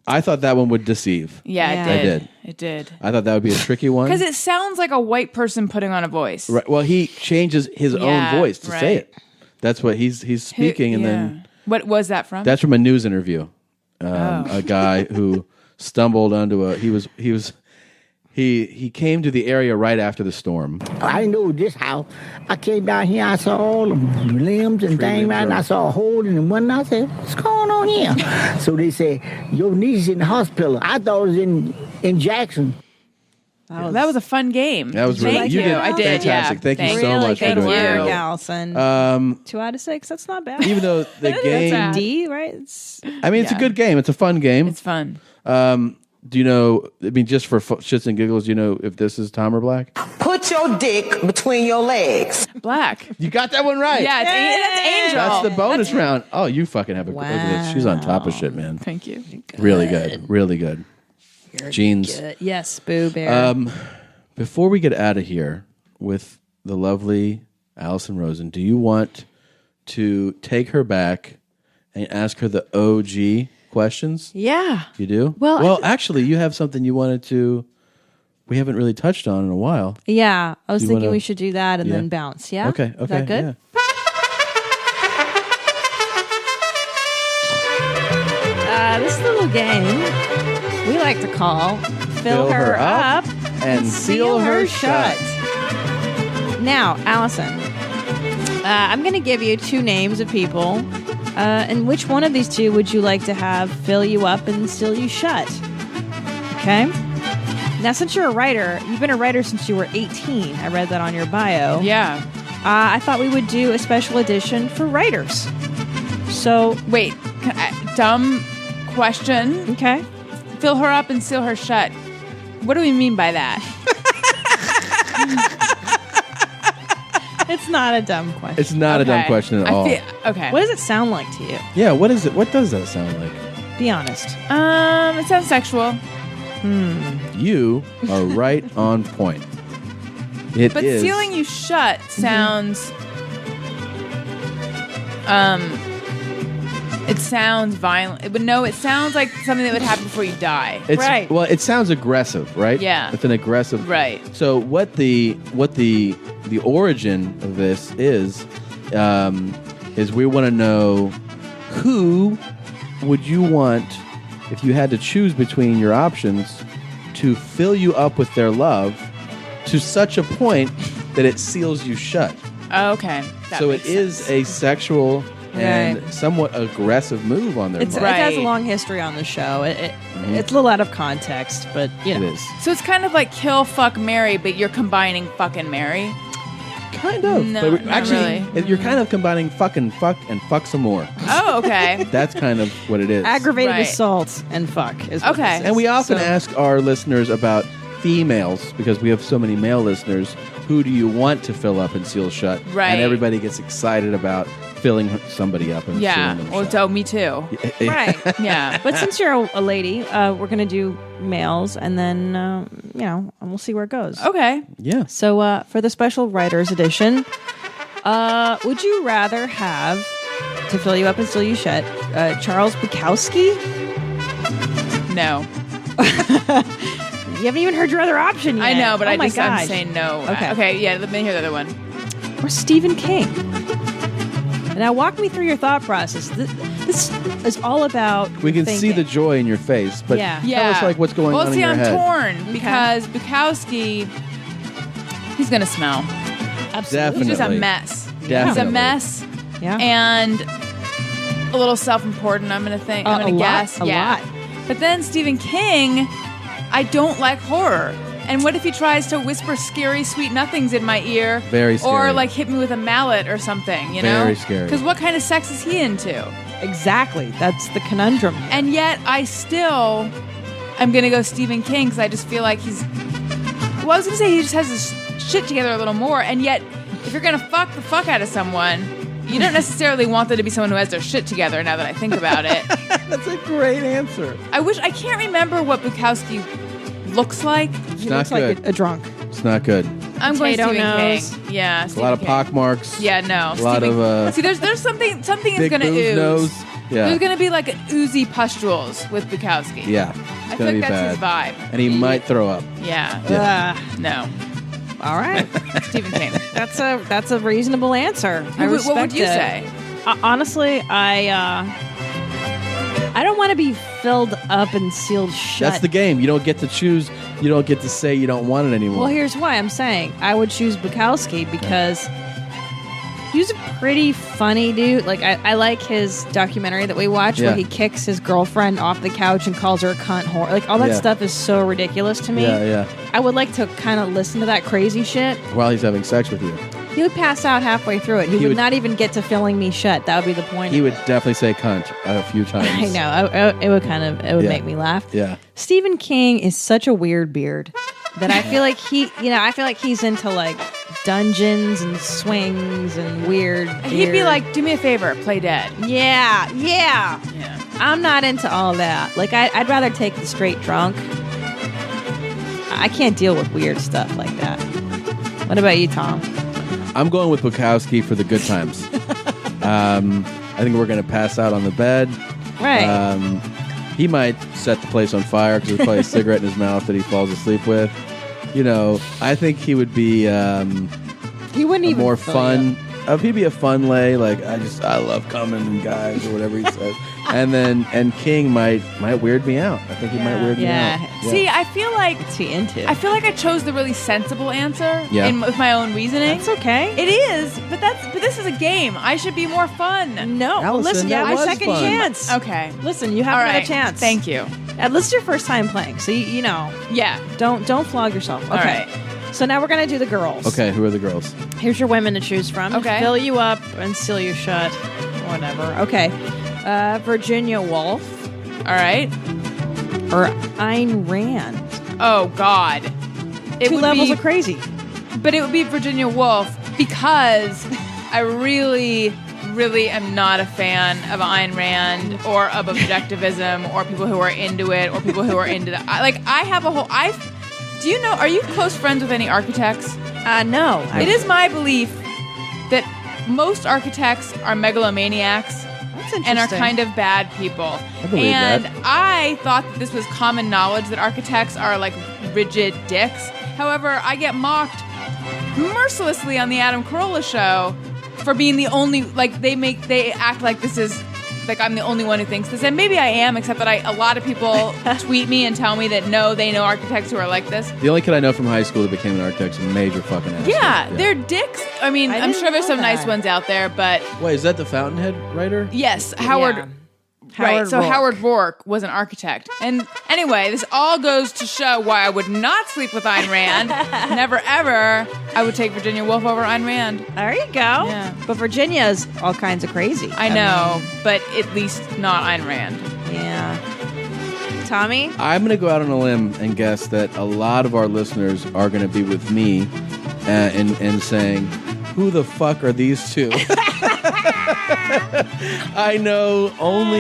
I thought that one would deceive. Yeah, it I did. did. It did. I thought that would be a tricky one. Because it sounds like a white person putting on a voice. Right. Well, he changes his Yeah, own voice to say right. it. That's what he's speaking, and then What was that from? that's from a news interview. A guy who stumbled onto he came to the area right after the storm. I know this house. I came down here, I saw all the limbs and things, right? And I saw a hole in the one. I said, what's going on here? So they said, your niece is in the hospital. I thought it was in Jackson. That was a fun game. That was really Thank you you. did I did. fantastic. Yeah. Thank you so Really much for good doing work, that. Allison. 2 out of 6. That's not bad. Even though the game, That's a D, right? It's a good game. It's a fun game. It's fun. Do you know? I mean, just for shits and giggles, do you know if this is Tom or Black? Put your dick between your legs. Black. You got that one right. Yeah, that's Angel. That's the bonus round. Oh, you fucking have a look at this. She's on top of shit, man. Thank you. Really good. Really good. Jeans. good. Yes, Boo Bear. Before we get out of here with the lovely Allison Rosen, do you want to take her back and ask her the OG questions? Yeah. You do? Well, actually, you have something you wanted to. We haven't really touched on in a while. Yeah. I was You thinking wanna- we should do that and Yeah. then bounce. Yeah? Okay. Is that good? Yeah. This little game we like to call Fill Her Up and Seal Her Shut. Now, Allison, I'm going to give you 2 names of people. And which one of these 2 would you like to have fill you up and seal you shut? Okay? Now, since you're a writer, you've been a writer since you were 18. I read that on your bio. Yeah. I thought we would do a special edition for writers. So, wait, dumb question. Okay. Fill her up and seal her shut. What do we mean by that? It's not a dumb question. It's not a dumb question at all. Okay. What does it sound like to you? Yeah, what is it? What does that sound like? Be honest. It sounds sexual. You are right on point. It is. But sealing you shut sounds it sounds violent. It sounds like something that would happen before you die. Right. Well, it sounds aggressive, right? Yeah. It's an aggressive. Right. So what the origin of this is we want to know who would you want if you had to choose between your options to fill you up with their love to such a point that it seals you shut. Oh, okay. So it is a sexual and somewhat aggressive move on their It part. has a long history on the show. It's a little out of context, but you know. It is. So it's kind of like kill, fuck, marry, but you're combining fuck and marry. Kind of. No, but not actually, really. you're kind of combining fuck and fuck some more. Oh, okay. That's kind of what it is. Aggravated assault and fuck is what Okay. this is. And we often ask our listeners about females because we have so many male listeners. Who do you want to fill up and seal shut? Right. And everybody gets excited about filling somebody up and Yeah. sealing them Well, shut. so me too. Right. Yeah. But since you're a lady, we're going to do males and then, and we'll see where it goes. Okay. Yeah. So for the special writer's edition, would you rather have, to fill you up and seal you shut, Charles Bukowski? No. You haven't even heard your other option yet. I know, but oh I'm gosh. saying no. Okay. Okay, yeah, let me hear the other one. Or Stephen King. Now walk me through your thought process. This is all about We can see thinking. the joy in your face, but tell us like what's going on in your I'm head. torn because Bukowski, he's going to smell. Absolutely. He's just a mess. Definitely. He's a mess. Yeah. And a little self-important, I'm going to think. I'm A going to lot, guess. a yeah. lot. But then Stephen King, I don't like horror. And what if he tries to whisper scary, sweet nothings in my ear? Very scary. Or like hit me with a mallet or something, you know? Very scary. Because what kind of sex is he into? Exactly. That's the conundrum. And yet I'm going to go Stephen King because I just feel like he's... Well, I was going to say he just has his shit together a little more. And yet, if you're going to fuck the fuck out of someone, you don't necessarily want them to be someone who has their shit together now that I think about it. That's a great answer. I can't remember what Bukowski looks like. It's not good. Like a drunk. It's not good. I'm going Potato Stephen nose. King. Yeah, A lot of pock marks. Yeah, no. A lot of See, there's something is big going to booze ooze. nose. Yeah. There's going to be like oozy pustules with Bukowski. Yeah. I feel like that's his vibe. And he might throw up. Yeah. No. All right. Stephen King. That's a reasonable answer. I respect What would you it. say? Honestly, I don't want to be filled up and sealed shut. That's the game. You don't get to choose. You don't get to say you don't want it anymore. Well, here's why I'm saying I would choose Bukowski because he's a pretty funny dude. Like I like his documentary that we watched where he kicks his girlfriend off the couch and calls her a cunt whore. Like all that stuff is so ridiculous to me. Yeah. I would like to kind of listen to that crazy shit. While he's having sex with you. He would pass out halfway through it. He would not even get to filling me shut. That would be the point. He would definitely say cunt a few times. I know. It would make me laugh. Yeah. Stephen King is such a weird beard that I feel like he's into like dungeons and swings and weird. He'd be like, "Do me a favor, play dead." Yeah. I'm not into all that. Like I'd rather take the straight drunk. I can't deal with weird stuff like that. What about you, Tom? I'm going with Bukowski for the good times. I think we're going to pass out on the bed. Right. He might set the place on fire because there's probably a cigarette in his mouth that he falls asleep with. You know, I think he would be he wouldn't even more fill fun. He'd be a fun lay, like I love coming and guys or whatever he says. And King might weird me out. I think he might weird me out. Yeah. See, I feel like what's he into? I feel like I chose the really sensible answer Yeah. with my own reasoning. That's okay. It is, but this is a game. I should be more fun. No, Allison, listen, you that have a was second fun. chance. Okay. Listen, you have All another right. chance. Thank you. At least your first time playing, so you know. Yeah. Don't flog yourself. Okay. All right. So now we're gonna do the girls. Okay, who are the girls? Here's your women to choose from. Okay. Fill you up and seal you shut. Whatever. Okay. Virginia Woolf All right. or Ayn Rand. Oh God. It Two would levels be, of crazy. But it would be Virginia Woolf because I really am not a fan of Ayn Rand or of objectivism or people who are into it or people who are into that. I have a whole. Do you know? Are you close friends with any architects? No. It is my belief that most architects are megalomaniacs That's and are interesting. kind of bad people. I believe and that. I thought that this was common knowledge that architects are like rigid dicks. However, I get mocked mercilessly on the Adam Carolla show for being the only they act like this is like I'm the only one who thinks this, and maybe I am, except that a lot of people tweet me and tell me that no, they know architects who are like this. The only kid I know from high school that became an architect is a major fucking asshole. Yeah, they're dicks. I mean, I'm sure there's some nice ones out there, but wait, is that the Fountainhead writer? Yes, Howard. Yeah. Right, so Rourke. Howard Rourke was an architect. And anyway, this all goes to show why I would not sleep with Ayn Rand. Never, ever. I would take Virginia Woolf over Ayn Rand. There you go. Yeah. But Virginia's all kinds of crazy. I know, but at least not Ayn Rand. Yeah. Tommy? I'm going to go out on a limb and guess that a lot of our listeners are going to be with me in saying, who the fuck are these two? I know only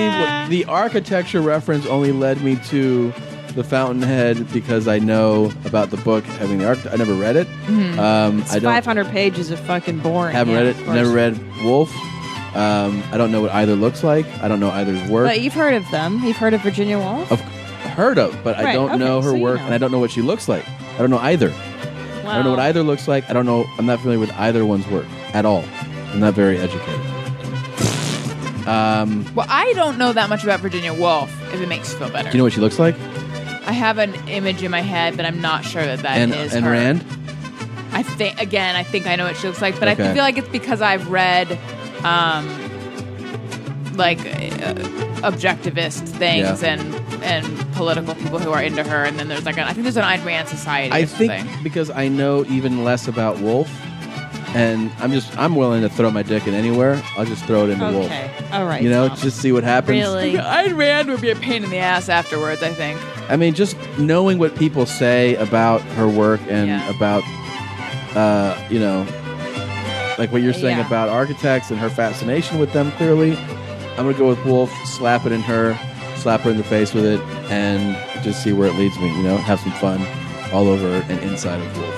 the architecture reference only led me to the Fountainhead because I know about the book having the architect. I never read it. Mm-hmm. It's 500 pages of fucking boring. Haven't read it. Never read Wolf. I don't know what either looks like. I don't know either's work. But you've heard of them. You've heard of Virginia Woolf? Heard of, but I don't know her work, and I don't know what she looks like. I don't know either. Wow. I don't know what either looks like. I don't know. I'm not familiar with either one's work at all. I'm not very educated. Well, I don't know that much about Virginia Woolf, if it makes you feel better. Do you know what she looks like? I have an image in my head, but I'm not sure that is and her. Rand? I think I know what she looks like, but Okay. I feel like it's because I've read objectivist things and political people who are into her, and then there's I think there's an Ayn Rand society. I or think something. because I know even less about Wolf, and I'm willing to throw my dick in anywhere. I'll just throw it into Wolf. Okay. All right. You know, Tom. just see what happens. Really? Ayn Rand would be a pain in the ass afterwards, I think. I mean, just knowing what people say about her work and about, like what you're saying about architects and her fascination with them, clearly, I'm going to go with Wolf, slap it in her, slap her in the face with it, and just see where it leads me, have some fun all over and inside of Wolf.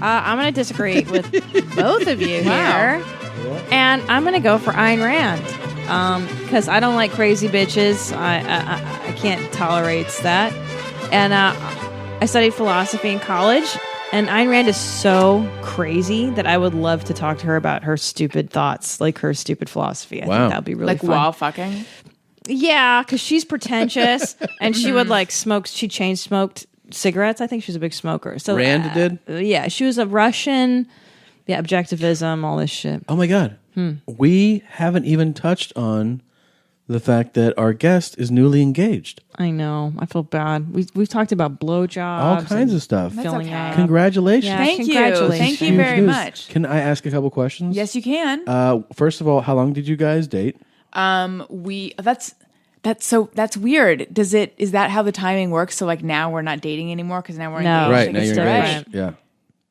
I'm going to disagree with both of you Wow. here. And I'm going to go for Ayn Rand. Because I don't like crazy bitches. I can't tolerate that. And I studied philosophy in college. And Ayn Rand is so crazy that I would love to talk to her about her stupid thoughts, like her stupid philosophy. I think that would be really fun. While fucking? Yeah, because she's pretentious. And she would smoke. She chain smoked cigarettes. I think she was a big smoker. So Rand did? Yeah, she was a Russian. Yeah, objectivism, all this shit. Oh my God. We haven't even touched on the fact that our guest is newly engaged. I know. I feel bad. We've talked about blowjobs. All kinds of stuff. Filling out. Congratulations. Yeah, Thank you. congratulations. Thank you Huge very news. much. Can I ask a couple questions? Yes, you can. First of all, how long did you guys date? That's weird. Is that how the timing works? So now we're not dating anymore because now we're engaged. Right, now It's you're different. engaged. Yeah.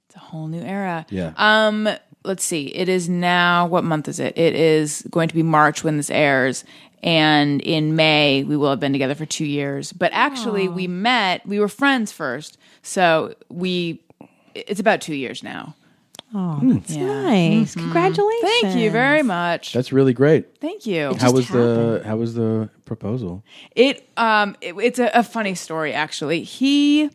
It's a whole new era. Yeah. Let's see. It is now, what month is it? It is going to be March when this airs. And in May, we will have been together for 2 years. But actually, we were friends first. So it's about 2 years now. Oh, that's nice. Congratulations. Thank you very much. That's really great. Thank you. How was the proposal? It's a funny story, actually. He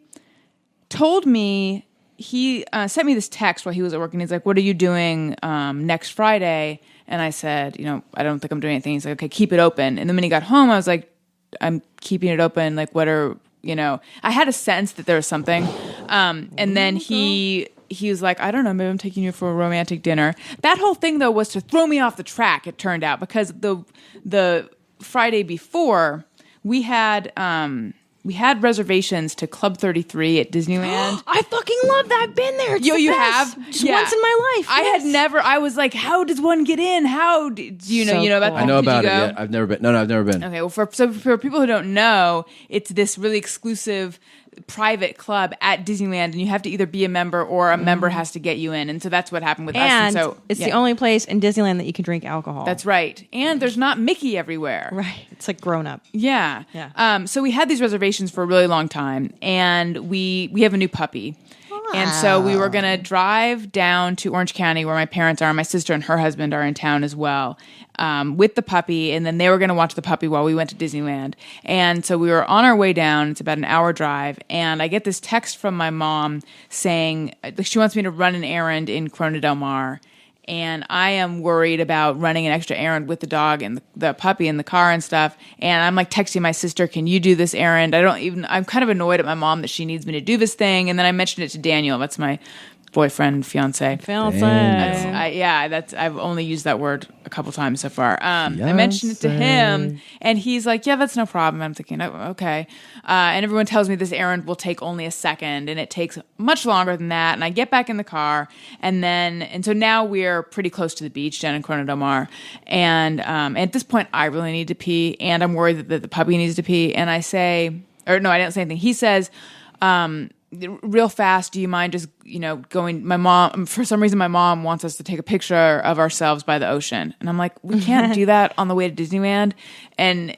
told me, he sent me this text while he was at work, and he's like, what are you doing next Friday? And I said, I don't think I'm doing anything. He's like, okay, keep it open. And then when he got home, I was like, I'm keeping it open. Like, what are, I had a sense that there was something. And then he was like, I don't know, maybe I'm taking you for a romantic dinner. That whole thing, though, was to throw me off the track, it turned out, because the Friday before, we had reservations to Club 33 at Disneyland. I fucking love that. I've been there. It's Yo, the you best. have? Just Yeah. once in my life. I was like, how does one get in? How do you know? So You know about cool. that? I know Did you about it. go? Yeah, I've never been. No, I've never been. Okay, well, for people who don't know, it's this really exclusive private club at Disneyland, and you have to either be a member or a member has to get you in. And so that's what happened with us. And So it's the only place in Disneyland that you can drink alcohol. That's right. And there's not Mickey everywhere. right. It's like grown up. Yeah. Yeah. So we had these reservations for a really long time, and we have a new puppy. And so we were going to drive down to Orange County where my parents are. My sister and her husband are in town as well, with the puppy. And then they were going to watch the puppy while we went to Disneyland. And so we were on our way down. It's about an hour drive. And I get this text from my mom saying she wants me to run an errand in Corona Del Mar. and I am worried about running an extra errand with the dog and the puppy in the car and stuff. And I'm like texting my sister, can you do this errand? I'm kind of annoyed at my mom that she needs me to do this thing. And then I mentioned it to Daniel. That's my boyfriend, fiance. I've only used that word a couple times so far. I mentioned it to him, and he's like, yeah, that's no problem. I'm thinking, oh, okay. And everyone tells me this errand will take only a second, and it takes much longer than that. And I get back in the car, and so now we're pretty close to the beach, Jen and Corona Del Mar. And at this point, I really need to pee, and I'm worried that the puppy needs to pee. And I say, or no, I didn't say anything. He says, real fast, do you mind just, going, for some reason my mom wants us to take a picture of ourselves by the ocean. And I'm like, we can't do that on the way to Disneyland. And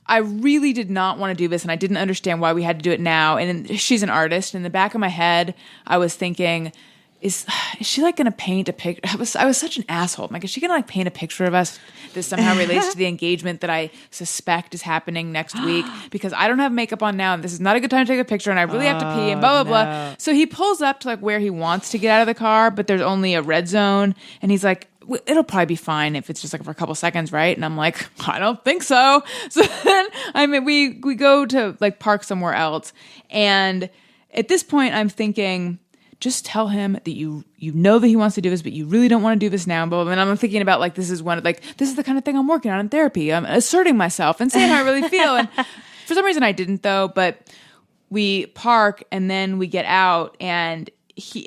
I really did not want to do this, and I didn't understand why we had to do it now. And she's an artist. In the back of my head, I was thinking, is she like going to paint a picture? I was such an asshole. I'm like, is she going to like paint a picture of us that somehow relates to the engagement that I suspect is happening next week? Because I don't have makeup on now, and this is not a good time to take a picture, and I really have to pee, and blah, blah, blah. So he pulls up to like where he wants to get out of the car, but there's only a red zone. And he's like, it'll probably be fine if it's just like for a couple seconds, right? And I'm like, I don't think so. So then we go to like park somewhere else. And at this point I'm thinking, just tell him that you know that he wants to do this, but you really don't want to do this now. And blah, blah, blah. And I'm thinking about like, this is the kind of thing I'm working on in therapy. I'm asserting myself and saying how I really feel. And for some reason I didn't though, but we park and then we get out, and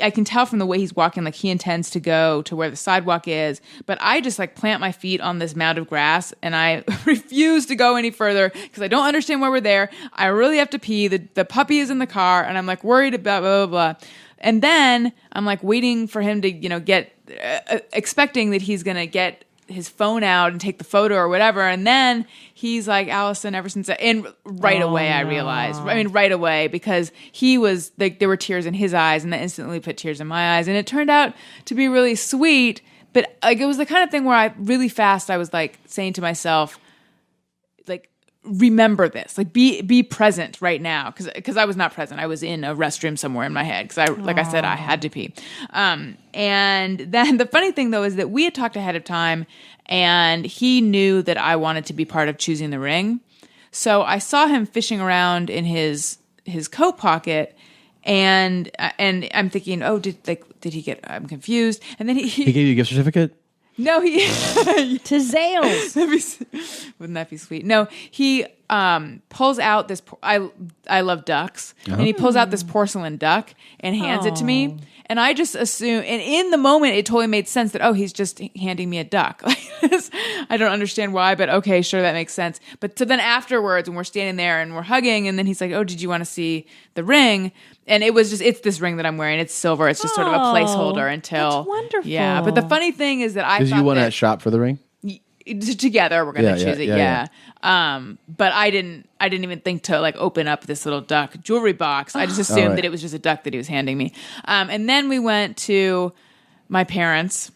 I can tell from the way he's walking, like he intends to go to where the sidewalk is, but I just like plant my feet on this mound of grass, and I refuse to go any further because I don't understand why we're there. I really have to pee. The puppy is in the car, and I'm like worried about blah, blah, blah. And then I'm like waiting for him to, get, expecting that he's going to get his phone out and take the photo or whatever. And then he's like, Allison, ever since, and right away I realized, right away, because he was like, there were tears in his eyes, and that instantly put tears in my eyes. And it turned out to be really sweet, but like, it was the kind of thing where I really fast, I was like saying to myself, like, remember this, like be present right now. Cause I was not present. I was in a restroom somewhere in my head. Cause like I said, I had to pee. And then the funny thing though, is that we had talked ahead of time, and he knew that I wanted to be part of choosing the ring. So I saw him fishing around in his coat pocket, and I'm thinking, oh, did he get, I'm confused. And then he gave you a gift certificate? No, he to Zales. Wouldn't that be sweet? No, he pulls out this. I love ducks, and he pulls out this porcelain duck and hands it to me. And I just assume, and in the moment, it totally made sense that he's just handing me a duck. I don't understand why, but okay, sure, that makes sense. But so then afterwards, when we're standing there and we're hugging, and then he's like, "Oh, did you want to see the ring?" And it's this ring that I'm wearing. It's silver. It's just sort of a placeholder until. That's wonderful. Yeah, but the funny thing is that I thought you want to shop for the ring? Together we're gonna choose it. Yeah. But I didn't even think to like open up this little duck jewelry box. I just assumed that it was just a duck that he was handing me. And then we went to my parents,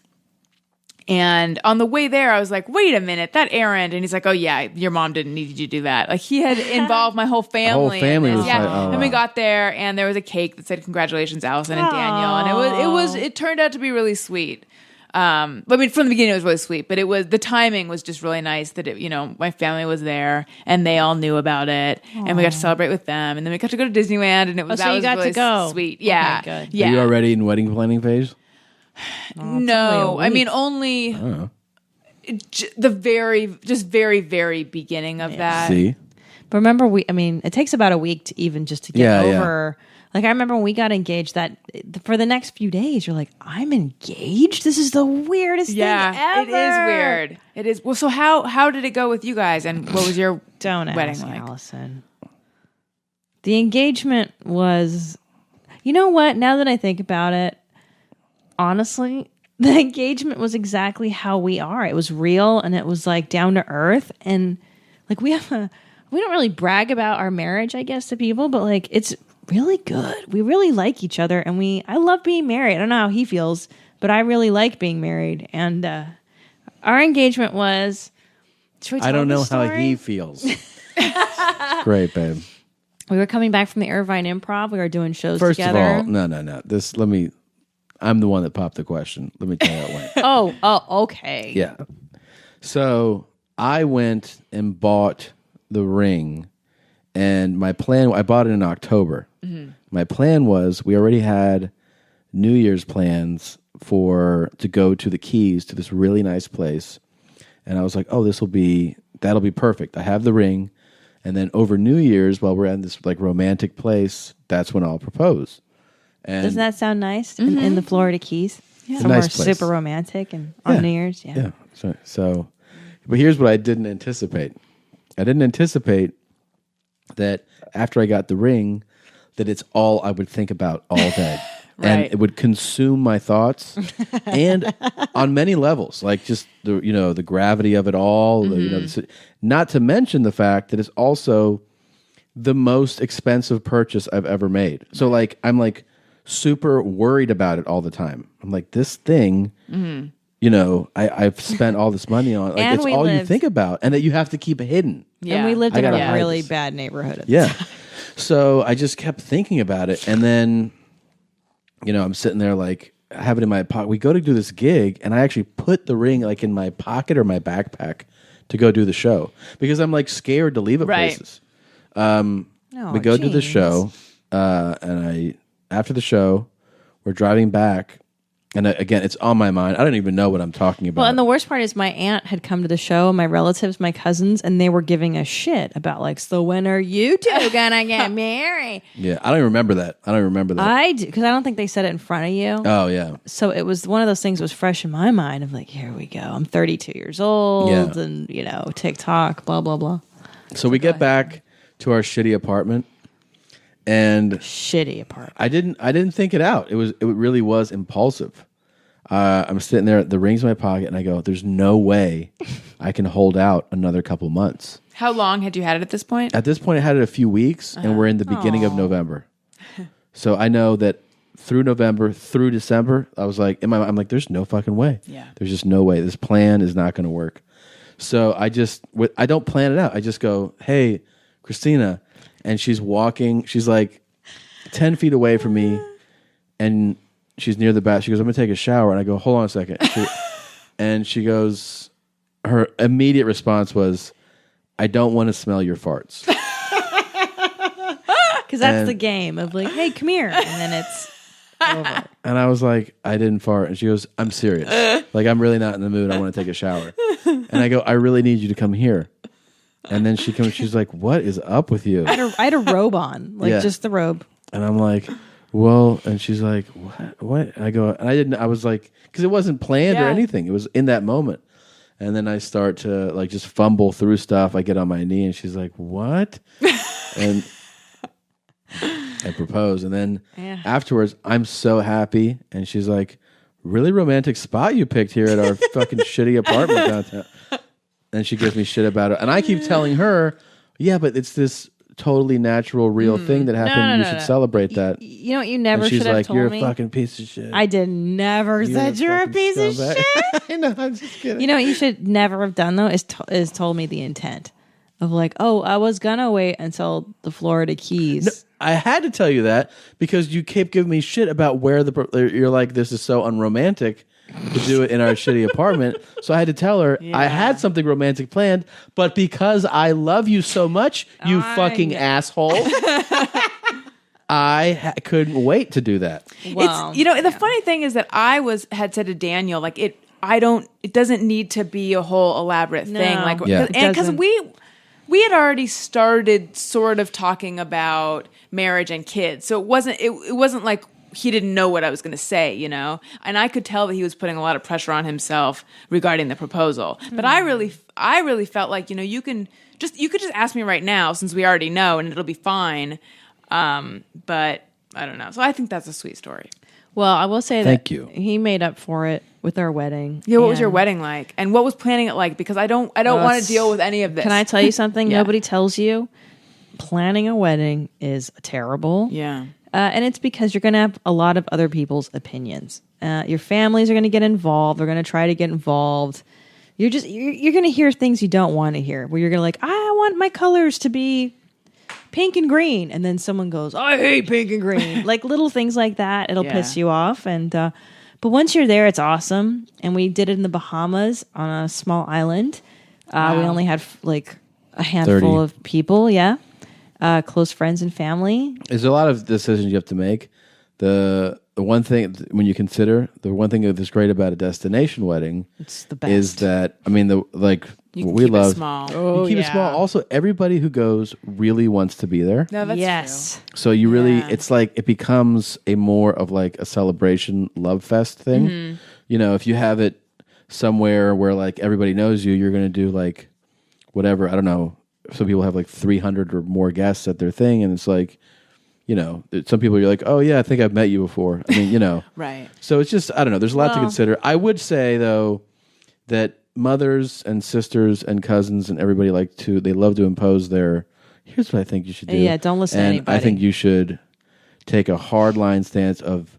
and on the way there I was like, wait a minute, that errand. And he's like, oh yeah, your mom didn't need you to do that. Like he had involved my whole family. The whole family was yeah. like, oh, and we got there, and there was a cake that said congratulations, Allison and Daniel. And it turned out to be really sweet. I mean, from the beginning it was really sweet, but the timing was just really nice that my family was there and they all knew about it. Aww. And we got to celebrate with them, and then we got to go to Disneyland, and so you got really to go. Sweet. Yeah. Okay, good. Yeah. Are you already in wedding planning phase? No, I mean, only the very very beginning of that. See? But remember, it takes about a week to even just to get over. Yeah. Like, I remember when we got engaged, that for the next few days, you're like, I'm engaged? This is the weirdest thing ever. It is weird. It is. Well, so how did it go with you guys? And what was your wedding like? Allison. The engagement was, you know what? Now that I think about it, honestly, the engagement was exactly how we are. It was real, and it was like down to earth. And like, we don't really brag about our marriage, I guess, to people, but like, it's really good. We really like each other, and I love being married. I don't know how he feels, but I really like being married. And our engagement was. I don't know how he feels. Great, babe. We were coming back from the Irvine Improv. We were doing shows together. together. First of all, no. I'm the one that popped the question. Let me tell you how it went. Oh, okay. Yeah. So I went and bought the ring, and my plan, I bought it in October. Mm-hmm. My plan was, we already had New Year's plans to go to the Keys, to this really nice place. And I was like, oh, that'll be perfect. I have the ring. And then over New Year's, while we're at this like romantic place, that's when I'll propose. And Doesn't that sound nice in the Florida Keys? It's a Somewhere nice place. super romantic and on New Year's. Yeah. So, but here's what I didn't anticipate. I didn't anticipate that after I got the ring, that it's all I would think about all day. And it would consume my thoughts, and on many levels, like just the gravity of it all. Not to mention the fact that it's also the most expensive purchase I've ever made. So like I'm like super worried about it all the time. I'm like, this thing, I've spent all this money on. Like, And it's we all you lived- think about, and that you have to keep hidden. And we lived I in gotta a hide really this. bad neighborhood. At the Yeah. time. So I just kept thinking about it, and then I'm sitting there like I have it in my pocket. We go to do this gig, and I actually put the ring like in my pocket or my backpack to go do the show because I'm like scared to leave it places. We go do the show, and after the show, we're driving back, and again, it's on my mind. I don't even know what I'm talking about. Well, and the worst part is my aunt had come to the show, my relatives, my cousins, and they were giving a shit about like, so when are you two gonna get married? Yeah, I don't even remember that. I do, because I don't think they said it in front of you. Oh, yeah. So it was one of those things that was fresh in my mind of like, here we go. I'm 32 years old Yeah. and, TikTok, blah, blah, blah. So we get back to our shitty apartment, and shitty apartment. I didn't think it out. It really was impulsive. I'm sitting there, the ring's in my pocket, and I go, there's no way I can hold out another couple months. How long had you had it at this point? At this point, I had it a few weeks, and we're in the beginning of November. So I know that through November, through December, I was like, I'm like, there's no fucking way. Yeah. There's just no way. This plan is not going to work. So I don't plan it out. I just go, hey, Christina. And she's walking. She's like 10 feet away from me. And she's near the bath. She goes, I'm going to take a shower. And I go, hold on a second. And she goes, her immediate response was, I don't want to smell your farts. Because that's the game of like, hey, come here. And then it's over. And I was like, I didn't fart. And she goes, I'm serious. Like, I'm really not in the mood. I want to take a shower. And I go, I really need you to come here. And then she comes, she's like, what is up with you? I had a robe on, like Yeah. just the robe. And I'm like, well, and she's like, what? And I go, and I was like, because it wasn't planned or Yeah. anything. It was in that moment. And then I start to like just fumble through stuff. I get on my knee and she's like, what? And I propose. And then afterwards, I'm so happy. And she's like, really romantic spot you picked here at our fucking shitty apartment downtown. And she gives me shit about it. And I keep telling her, yeah, but it's this totally natural, real thing that happened. You should celebrate that. You know what you never And she's should have like, told you're me? a fucking piece of shit. I did never said you're a fucking piece of scumbag. shit. I know, I'm just kidding. You know what you should never have done though is told me the intent of like, oh, I was gonna wait until the Florida Keys. I had to tell you that because you kept giving me shit about where you're like, this is so unromantic to do it in our shitty apartment. So I had to tell her I had something romantic planned, but because I love you so much, you fucking asshole, I couldn't wait to do that. Well, It's the funny thing is that I had said to Daniel like it doesn't need to be a whole elaborate thing No. like Yeah. and because we had already started sort of talking about marriage and kids, so it wasn't like he didn't know what I was going to say, and I could tell that he was putting a lot of pressure on himself regarding the proposal. But I really felt like you could just ask me right now since we already know and it'll be fine. But I don't know. So I think that's a sweet story. Well, I will say Thank that you. he made up for it with our wedding. Yeah, what was your And wedding like? And what was planning it like? Because I don't want to deal with any of this. Can I tell you something? Yeah. Nobody tells you. Planning a wedding is terrible. Yeah. And it's because you're going to have a lot of other people's opinions. Your families are going to get involved. They're going to try to get involved. You're going to hear things you don't want to hear. Where you're going to like, I want my colors to be pink and green. And then someone goes, I hate pink and green. Like little things like that. It'll piss you off. And, but once you're there, it's awesome. And we did it in the Bahamas on a small island. We only had like a handful 30. of people. Close friends and family. There's a lot of decisions you have to make. The one thing when you consider the one thing that's great about a destination wedding, it's the best. Is that You what we keep it love. small. You keep it small. Also, everybody who goes really wants to be there. No, that's true. So you really, it's like it becomes a more of like a celebration love fest thing. Mm-hmm. You know, if you have it somewhere where like everybody knows you, you're going to do like whatever. I don't know. Some people have like 300 or more guests at their thing, and it's like, you know, some people you're like, oh yeah, I think I've met you before. I mean, you know, right. So it's just, I don't know. There's a lot to consider. I would say though that mothers and sisters and cousins and everybody they love to impose their. Here's what I think you should do. Yeah, don't listen to anybody. I think you should take a hard line stance of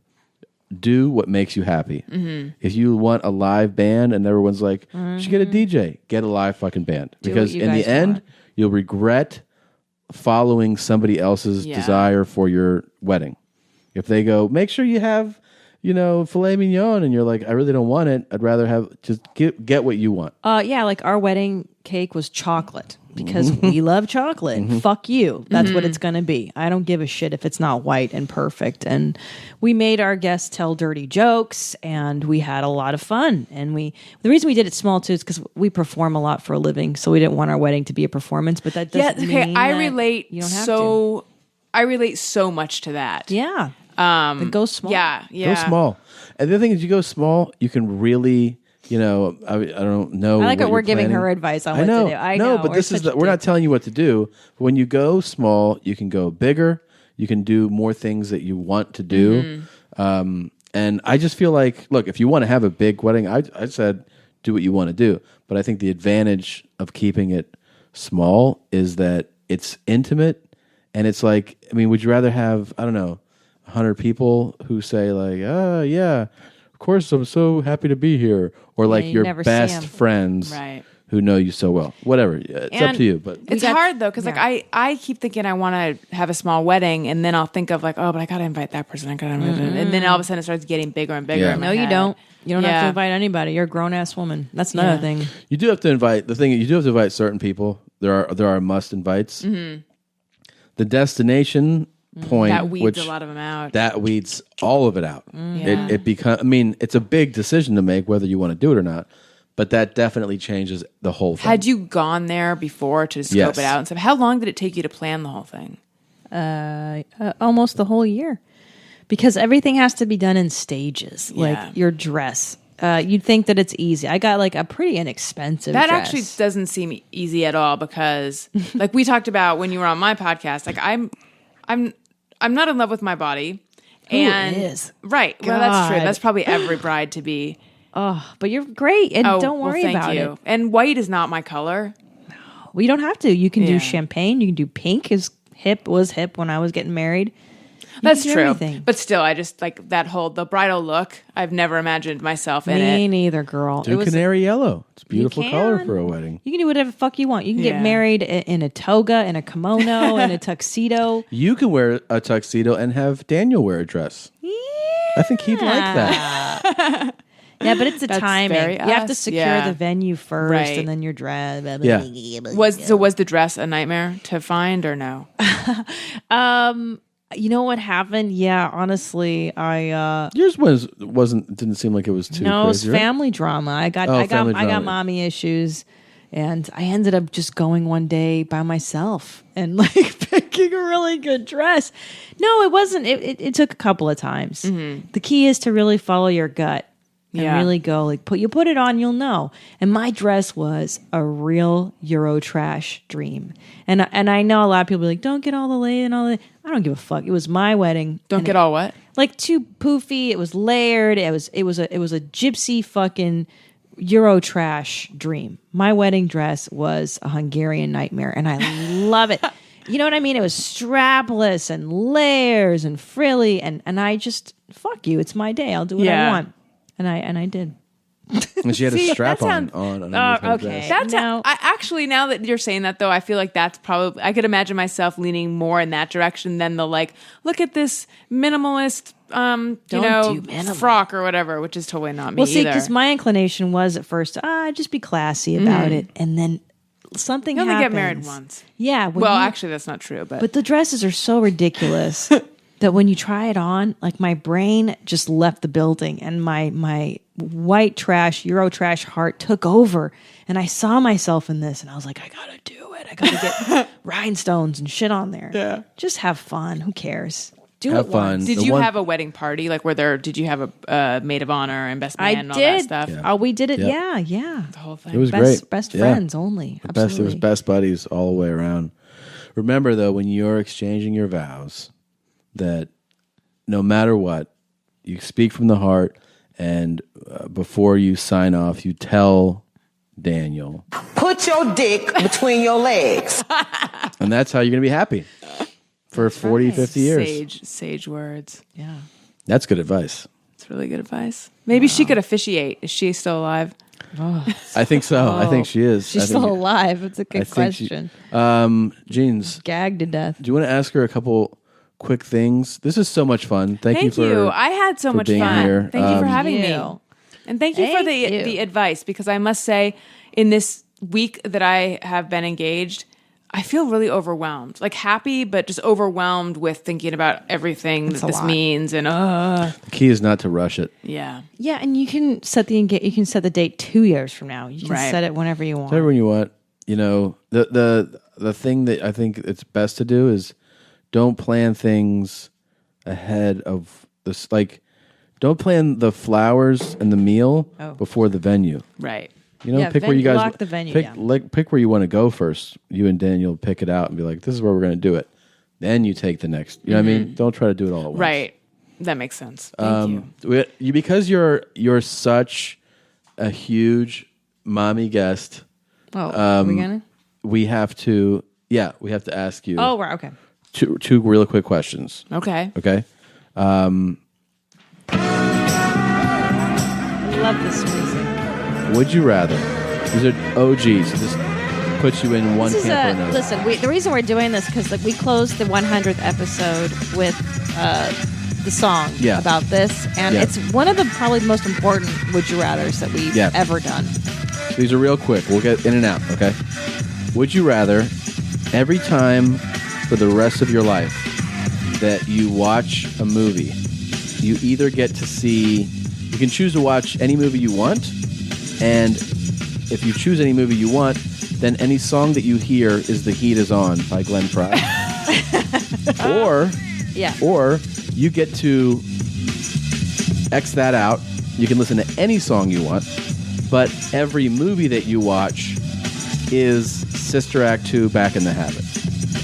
do what makes you happy. Mm-hmm. If you want a live band and everyone's like, you should get a DJ, get a live fucking band. Do because what you in the guys end, want. you'll regret following somebody else's desire for your wedding. If they go, make sure you have, you know, filet mignon, and you're like, I really don't want it. I'd rather have just get what you want. Like our wedding cake was chocolate because we love chocolate. Fuck you. That's what it's going to be. I don't give a shit if it's not white and perfect. And we made our guests tell dirty jokes, and we had a lot of fun. And the reason we did it small too is because we perform a lot for a living, so we didn't want our wedding to be a performance. But that doesn't mean I that relate you don't have to. I relate so much to that. Yeah. But go small. Yeah. Go small. And the other thing is, you go small, you can really, you know, I don't know. I like what it. We're you're giving planning. her advice on what know. to do. I know, know. but this is we're not telling you what to do. But when you go small, you can go bigger. You can do more things that you want to do. And I just feel like, look, if you want to have a big wedding, I said do what you want to do. But I think the advantage of keeping it small is that it's intimate, and it's like, I mean, would you rather have, I don't know, 100 people who say like, yeah, of course, I'm so happy to be here, or like you your never see best 'em. friends Right. who know you so well. Whatever, it's up to you. But It's hard though, because like I keep thinking I want to have a small wedding, and then I'll think of like, oh, but I got to invite that person. I got to invite, and then all of a sudden it starts getting bigger and bigger. Yeah. in my No, you head. don't. You don't have Yeah. to invite anybody. You're a grown ass woman. That's another thing. you do have to invite. The thing you do have to invite certain people. There are must invites. The destination point, That weeds which a lot of them out. that weeds all of it out. Yeah. It becomes. I mean, it's a big decision to make whether you want to do it or not. But that definitely changes the whole thing. Had you gone there before to scope Yes. it out and stuff? How long did it take you to plan the whole thing? Almost the whole year, because everything has to be done in stages. Yeah. Like your dress. You'd think that it's easy. I got like a pretty inexpensive That dress. actually doesn't seem easy at all, because like we talked about when you were on my podcast, like I'm not in love with my body. And is? Right. Well, that's true. God. That's probably every bride to be. Oh, but you're great, and don't worry thank about you. it. And white is not my color. Well, you don't have to. You can Yeah. do champagne. You can do pink. Was hip when I was getting married. You That's can do true. everything. But still, I just like that the bridal look. I've never imagined myself in Me it. neither, girl. do canary yellow. It's a beautiful You color can. for a wedding. You can do whatever the fuck you want. You can Yeah. get married in a toga, in a kimono, in a tuxedo. You can wear a tuxedo and have Daniel wear a dress. I think he'd like that. Yeah, but it's a That's timing. very You have to us, secure yeah. the venue first, Right. and then your dress. Yeah. Was the dress a nightmare to find or no? You know what happened? Yeah, honestly, I Yours didn't seem like it was too no, it's crazy. Right? family drama. I got family I got drama. mommy issues, and I ended up just going one day by myself and like picking a really good dress. No, it wasn't. It took a couple of times. The key is to really follow your gut. And Yeah. really go like you put it on, you'll know. And my dress was a real Eurotrash dream. And I know a lot of people are like, don't get all the lay and all the. I don't give a fuck. It was my wedding. Don't get all what? Like too poofy. It was layered. It was a gypsy fucking Eurotrash dream. My wedding dress was a Hungarian nightmare, and I love it. You know what I mean? It was strapless and layers and frilly, and I just fuck you. It's my day. I'll do what I Yeah. want. And I did. And she had a See, strap that on sounds- underneath her okay. dress. That's No. actually, now that you're saying that though, I feel like that's probably, I could imagine myself leaning more in that direction than the like, look at this minimalist, do minimal. frock or whatever, which is totally not me Well, see, either. because my inclination was at first, just be classy about it, and then something you only happens. get married once. Yeah. Well, actually, that's not true, but the dresses are so ridiculous that when you try it on, like my brain just left the building, and my white trash, Euro trash heart took over, and I saw myself in this, and I was like, I gotta do it. I gotta get rhinestones and shit on there. Yeah. Just have fun. Who cares? Do Have it fun. once. Did The you one- have a wedding party? Like, did you have a maid of honor and best man I and all that did. stuff? Yeah. Oh, we did it. Yep. Yeah. The whole thing. It was Best, great. Best Yeah. friends only. The best, it was Absolutely. best buddies all the way around. Remember, though, when you're exchanging your vows, that no matter what, you speak from the heart, and before you sign off, you tell Daniel. Put your dick between your legs. And that's how you're going to be happy for 40, 50 years. Sage words. Yeah. That's good advice. It's really good advice. Maybe she could officiate. Is she still alive? I think so. I think she is. She's I think still alive. It's a good think she- question. Jeans, Gagged to death. do you want to ask her a couple quick things? This is so much fun. Thank you for I had so for much being fun. here. Thank you for having you. me. And thank you for Thank you. the advice, because I must say, in this week that I have been engaged, I feel really overwhelmed. Like happy, but just overwhelmed with thinking about everything that a this lot. means. And The key is not to rush it. yeah. Yeah, and you can set the date 2 years from now. You can Right. set it whenever you want. Tell everyone you want. You know, the thing that I think it's best to do is don't plan things ahead of this. Like, don't plan the flowers and the meal before the venue. Right. You know, Yeah, pick where you guys lock the venue pick, down. pick where you want to go first. You and Daniel pick it out and be like, "This is where we're going to do it." Then you take the next. You know what I mean? Don't try to do it all at once. Right. That makes sense. Thank you. You because you're such a huge mommy guest. Oh, are we gonna? We have to ask you. Oh, we're okay. Two real quick questions. Okay. Okay. I love this music. Would you rather? These are OGs. So this puts you in one This is camp or another. listen. The reason we're doing this because we closed the 100th episode with the song Yeah. about this, and Yeah. it's one of the probably most important would you rather's that we've Yeah. ever done. These are real quick. We'll get in and out. Okay. Would you rather every time for the rest of your life that you watch a movie, you either get to see, you can choose to watch any movie you want, and if you choose any movie you want, then any song that you hear is "The Heat Is On" by Glenn Frey. Yeah. Or you get to X that out. You can listen to any song you want, but every movie that you watch is Sister Act 2 Back in the Habit,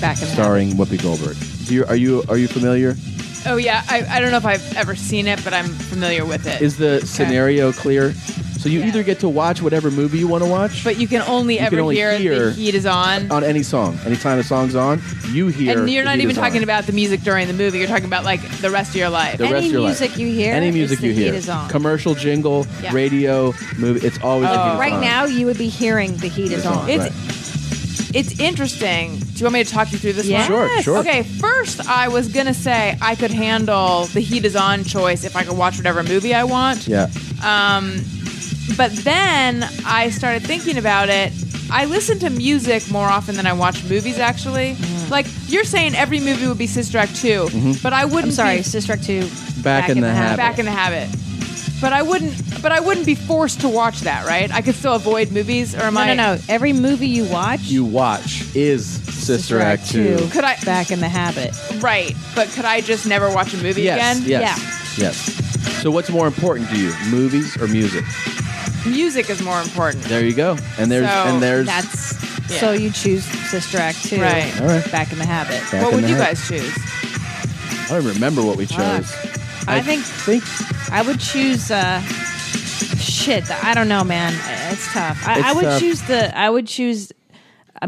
Back in the starring Whoopi Goldberg. Are you familiar? Oh, yeah. I don't know if I've ever seen it, but I'm familiar with it. Is the scenario clear? So you either get to watch whatever movie you want to watch, But you can only You can ever only hear hear the heat is on. any song. Anytime the song's on, you hear. And you're The not Heat even Is talking On. about the music during the movie. You're talking about like the rest of your life. The rest Any of your life. music you hear, Any music it's The you hear. Heat Is On. Commercial, jingle, Yeah. radio, movie. It's always The Heat Is Right On. now, you would be hearing the heat is on. Right. It's interesting. Do you want me to talk you through this Yes. one? Sure, sure. Okay, first I was going to say I could handle the heat is on choice if I could watch whatever movie I want. Yeah. But then I started thinking about it. I listen to music more often than I watch movies, actually. Like, you're saying every movie would be Sister Act 2, but I wouldn't I'm sorry, be Sister Act 2. Back in the Habit. Back in the Habit. But I wouldn't be forced to watch that, right? I could still avoid movies, or am I? No. Every movie you watch is Sister Act 2. Could I? Back in the Habit. Right, but could I just never watch a movie Yes, again? yes, So what's more important to you, movies or music? Music is more important. There you go. And there's That's Yeah. so you choose Sister Act 2. Right. All right. Back in the Habit. Back What in would the you Habit. guys choose? I don't remember what we chose. I think I would choose. Shit, I don't know, man. It's tough. I It's would tough. choose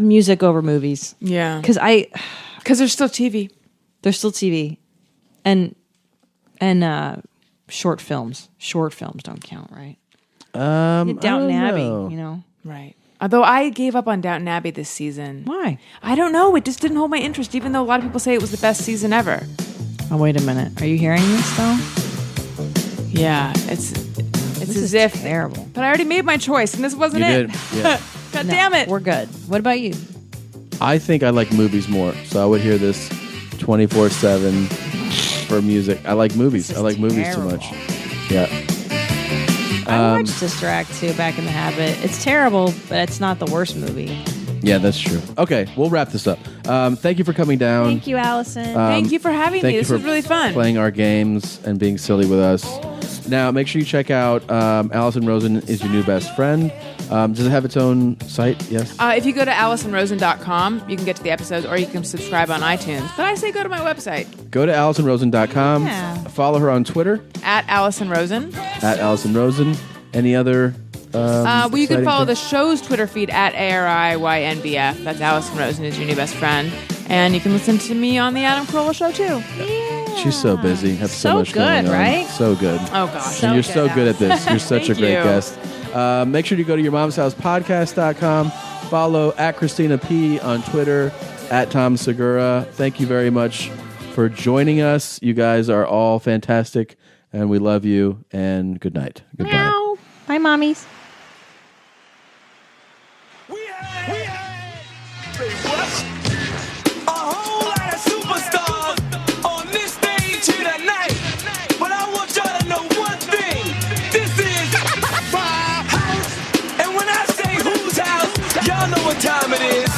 music over movies. Yeah, Because there's still TV. there's still TV, and short films. Short films don't count, right? Downton Abbey, know. you know. Right. Although I gave up on Downton Abbey this season. Why? I don't know. It just didn't hold my interest, even though a lot of people say it was the best season ever. Oh, wait a minute. Are you hearing this, though? Yeah, it's as if terrible. But I already made my choice, and this wasn't You it. did, yeah. God damn it. We're good. What about you? I think I like movies more, so I would hear this 24/7 for music. I like movies. I like movies too much. Yeah. I watched Sister Act 2 back in the habit. It's terrible, but it's not the worst movie. Yeah, that's true. Okay, we'll wrap this up. Thank you for coming down. Thank you, Allison. Thank you for having me. Thank you This for was really fun. playing our games and being silly with us. Now, make sure you check out Allison Rosen is Your New Best Friend. Does it have its own site? Yes. If you go to AllisonRosen.com, you can get to the episodes, or you can subscribe on iTunes. But I say go to my website. Go to AllisonRosen.com. Yeah. Follow her on Twitter. At Allison Rosen. At Allison Rosen. Any other... well, you can exciting follow the things? show's Twitter feed at ARIYNBF. That's Allison Rosen is Your New Best Friend. And you can listen to me on the Adam Carolla Show, too. She's so busy. Have so much good, going on. right? So good. Oh, gosh. And you're so good at this. You're such a Thank great you. guest. Make sure you go to yourmomshousepodcast.com. Follow at Christina P on Twitter, at Tom Segura. Thank you very much for joining us. You guys are all fantastic, and we love you. And good night. Goodbye. Meow. Bye, mommies. A whole lot of superstars on this stage here tonight. But I want y'all to know one thing. This is my house. And when I say whose house, y'all know what time it is.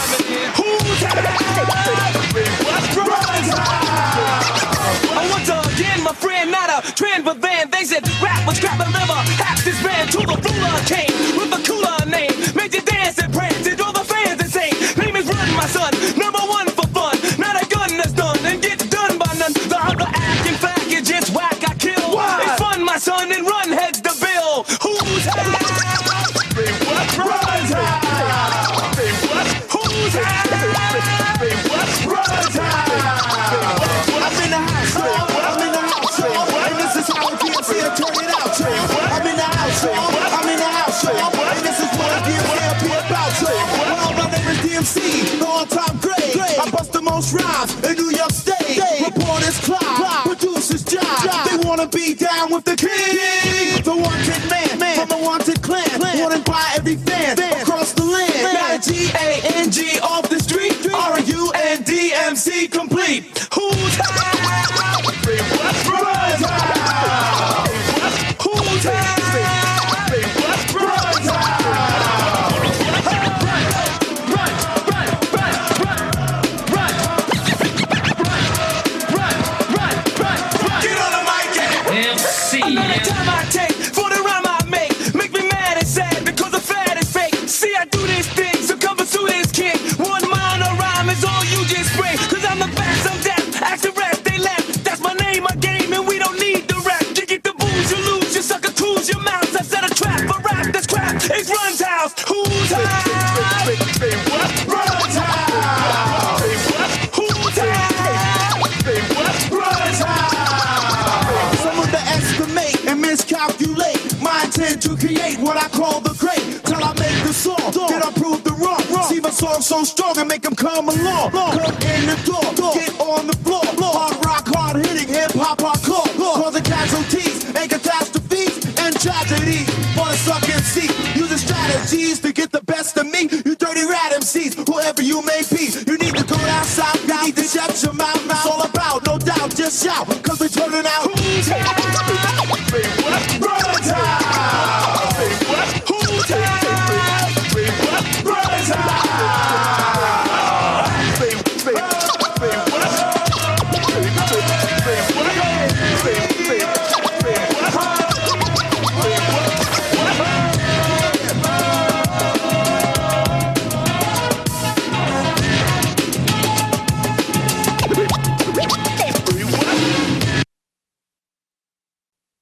Whose house? Brother's house. I want to again, my friend, not a trend, but then they said rap was crap and never half this band till the ruler came with a cooler name. Made you dance and prance and all the fans insane. Name is Run, my son, number one for fun. Not a gun that's done and gets done by none. The other act, in fact, is just whack, I kill. It's fun, my son, and Run heads the bill. Who's house? Run's house. Who's house? Run's house. I'm in the house, I'm in the house, and this is how it gets here, turn it out, I'm in the house, I'm in the house, and this is what it gets here, be about, well, my name is DMC, the all-time great, I bust the most rhymes in New York State, reporters cry, producers jive, they wanna be down with the king, the wanted man, from a wanted clan, wanted by every fan, across the land, not a G-A-N-G off the street, R-U-N-D-M-C complete, who's house? Run's house. Who's house? Run's house. Run. Get on the mic and MC. Another time I take for the rhyme I make me mad and sad because the fad is fake. See, I do this thing, so come pursue this king. One mile a rhyme is all you just bring. Cause I'm the best, I'm deaf, ask the rest, they laugh. That's my name, my game, and we don't need the rap. You get the booze, you lose, you sucker tools, your mouth. I set a trap for rap, that's crap. It's Run's house. Who's house? Run's house. Who's house? Run's house. Some of the estimate and miscalculate my intent to create what I call the great. Till I make the song, then I prove the wrong. See my song so strong and make them come along. Come in the door, get on the floor. Hard rock, hard hitting, hip hop, hardcore. Causing casualties and catastrophes and tragedies. For the suck MC, using strategies to get the best of me. You dirty rat MCs, whoever you may be. You need to go down south, you need to shut your mouth. It's all about, no doubt, just shout, cause we're turning out. Who's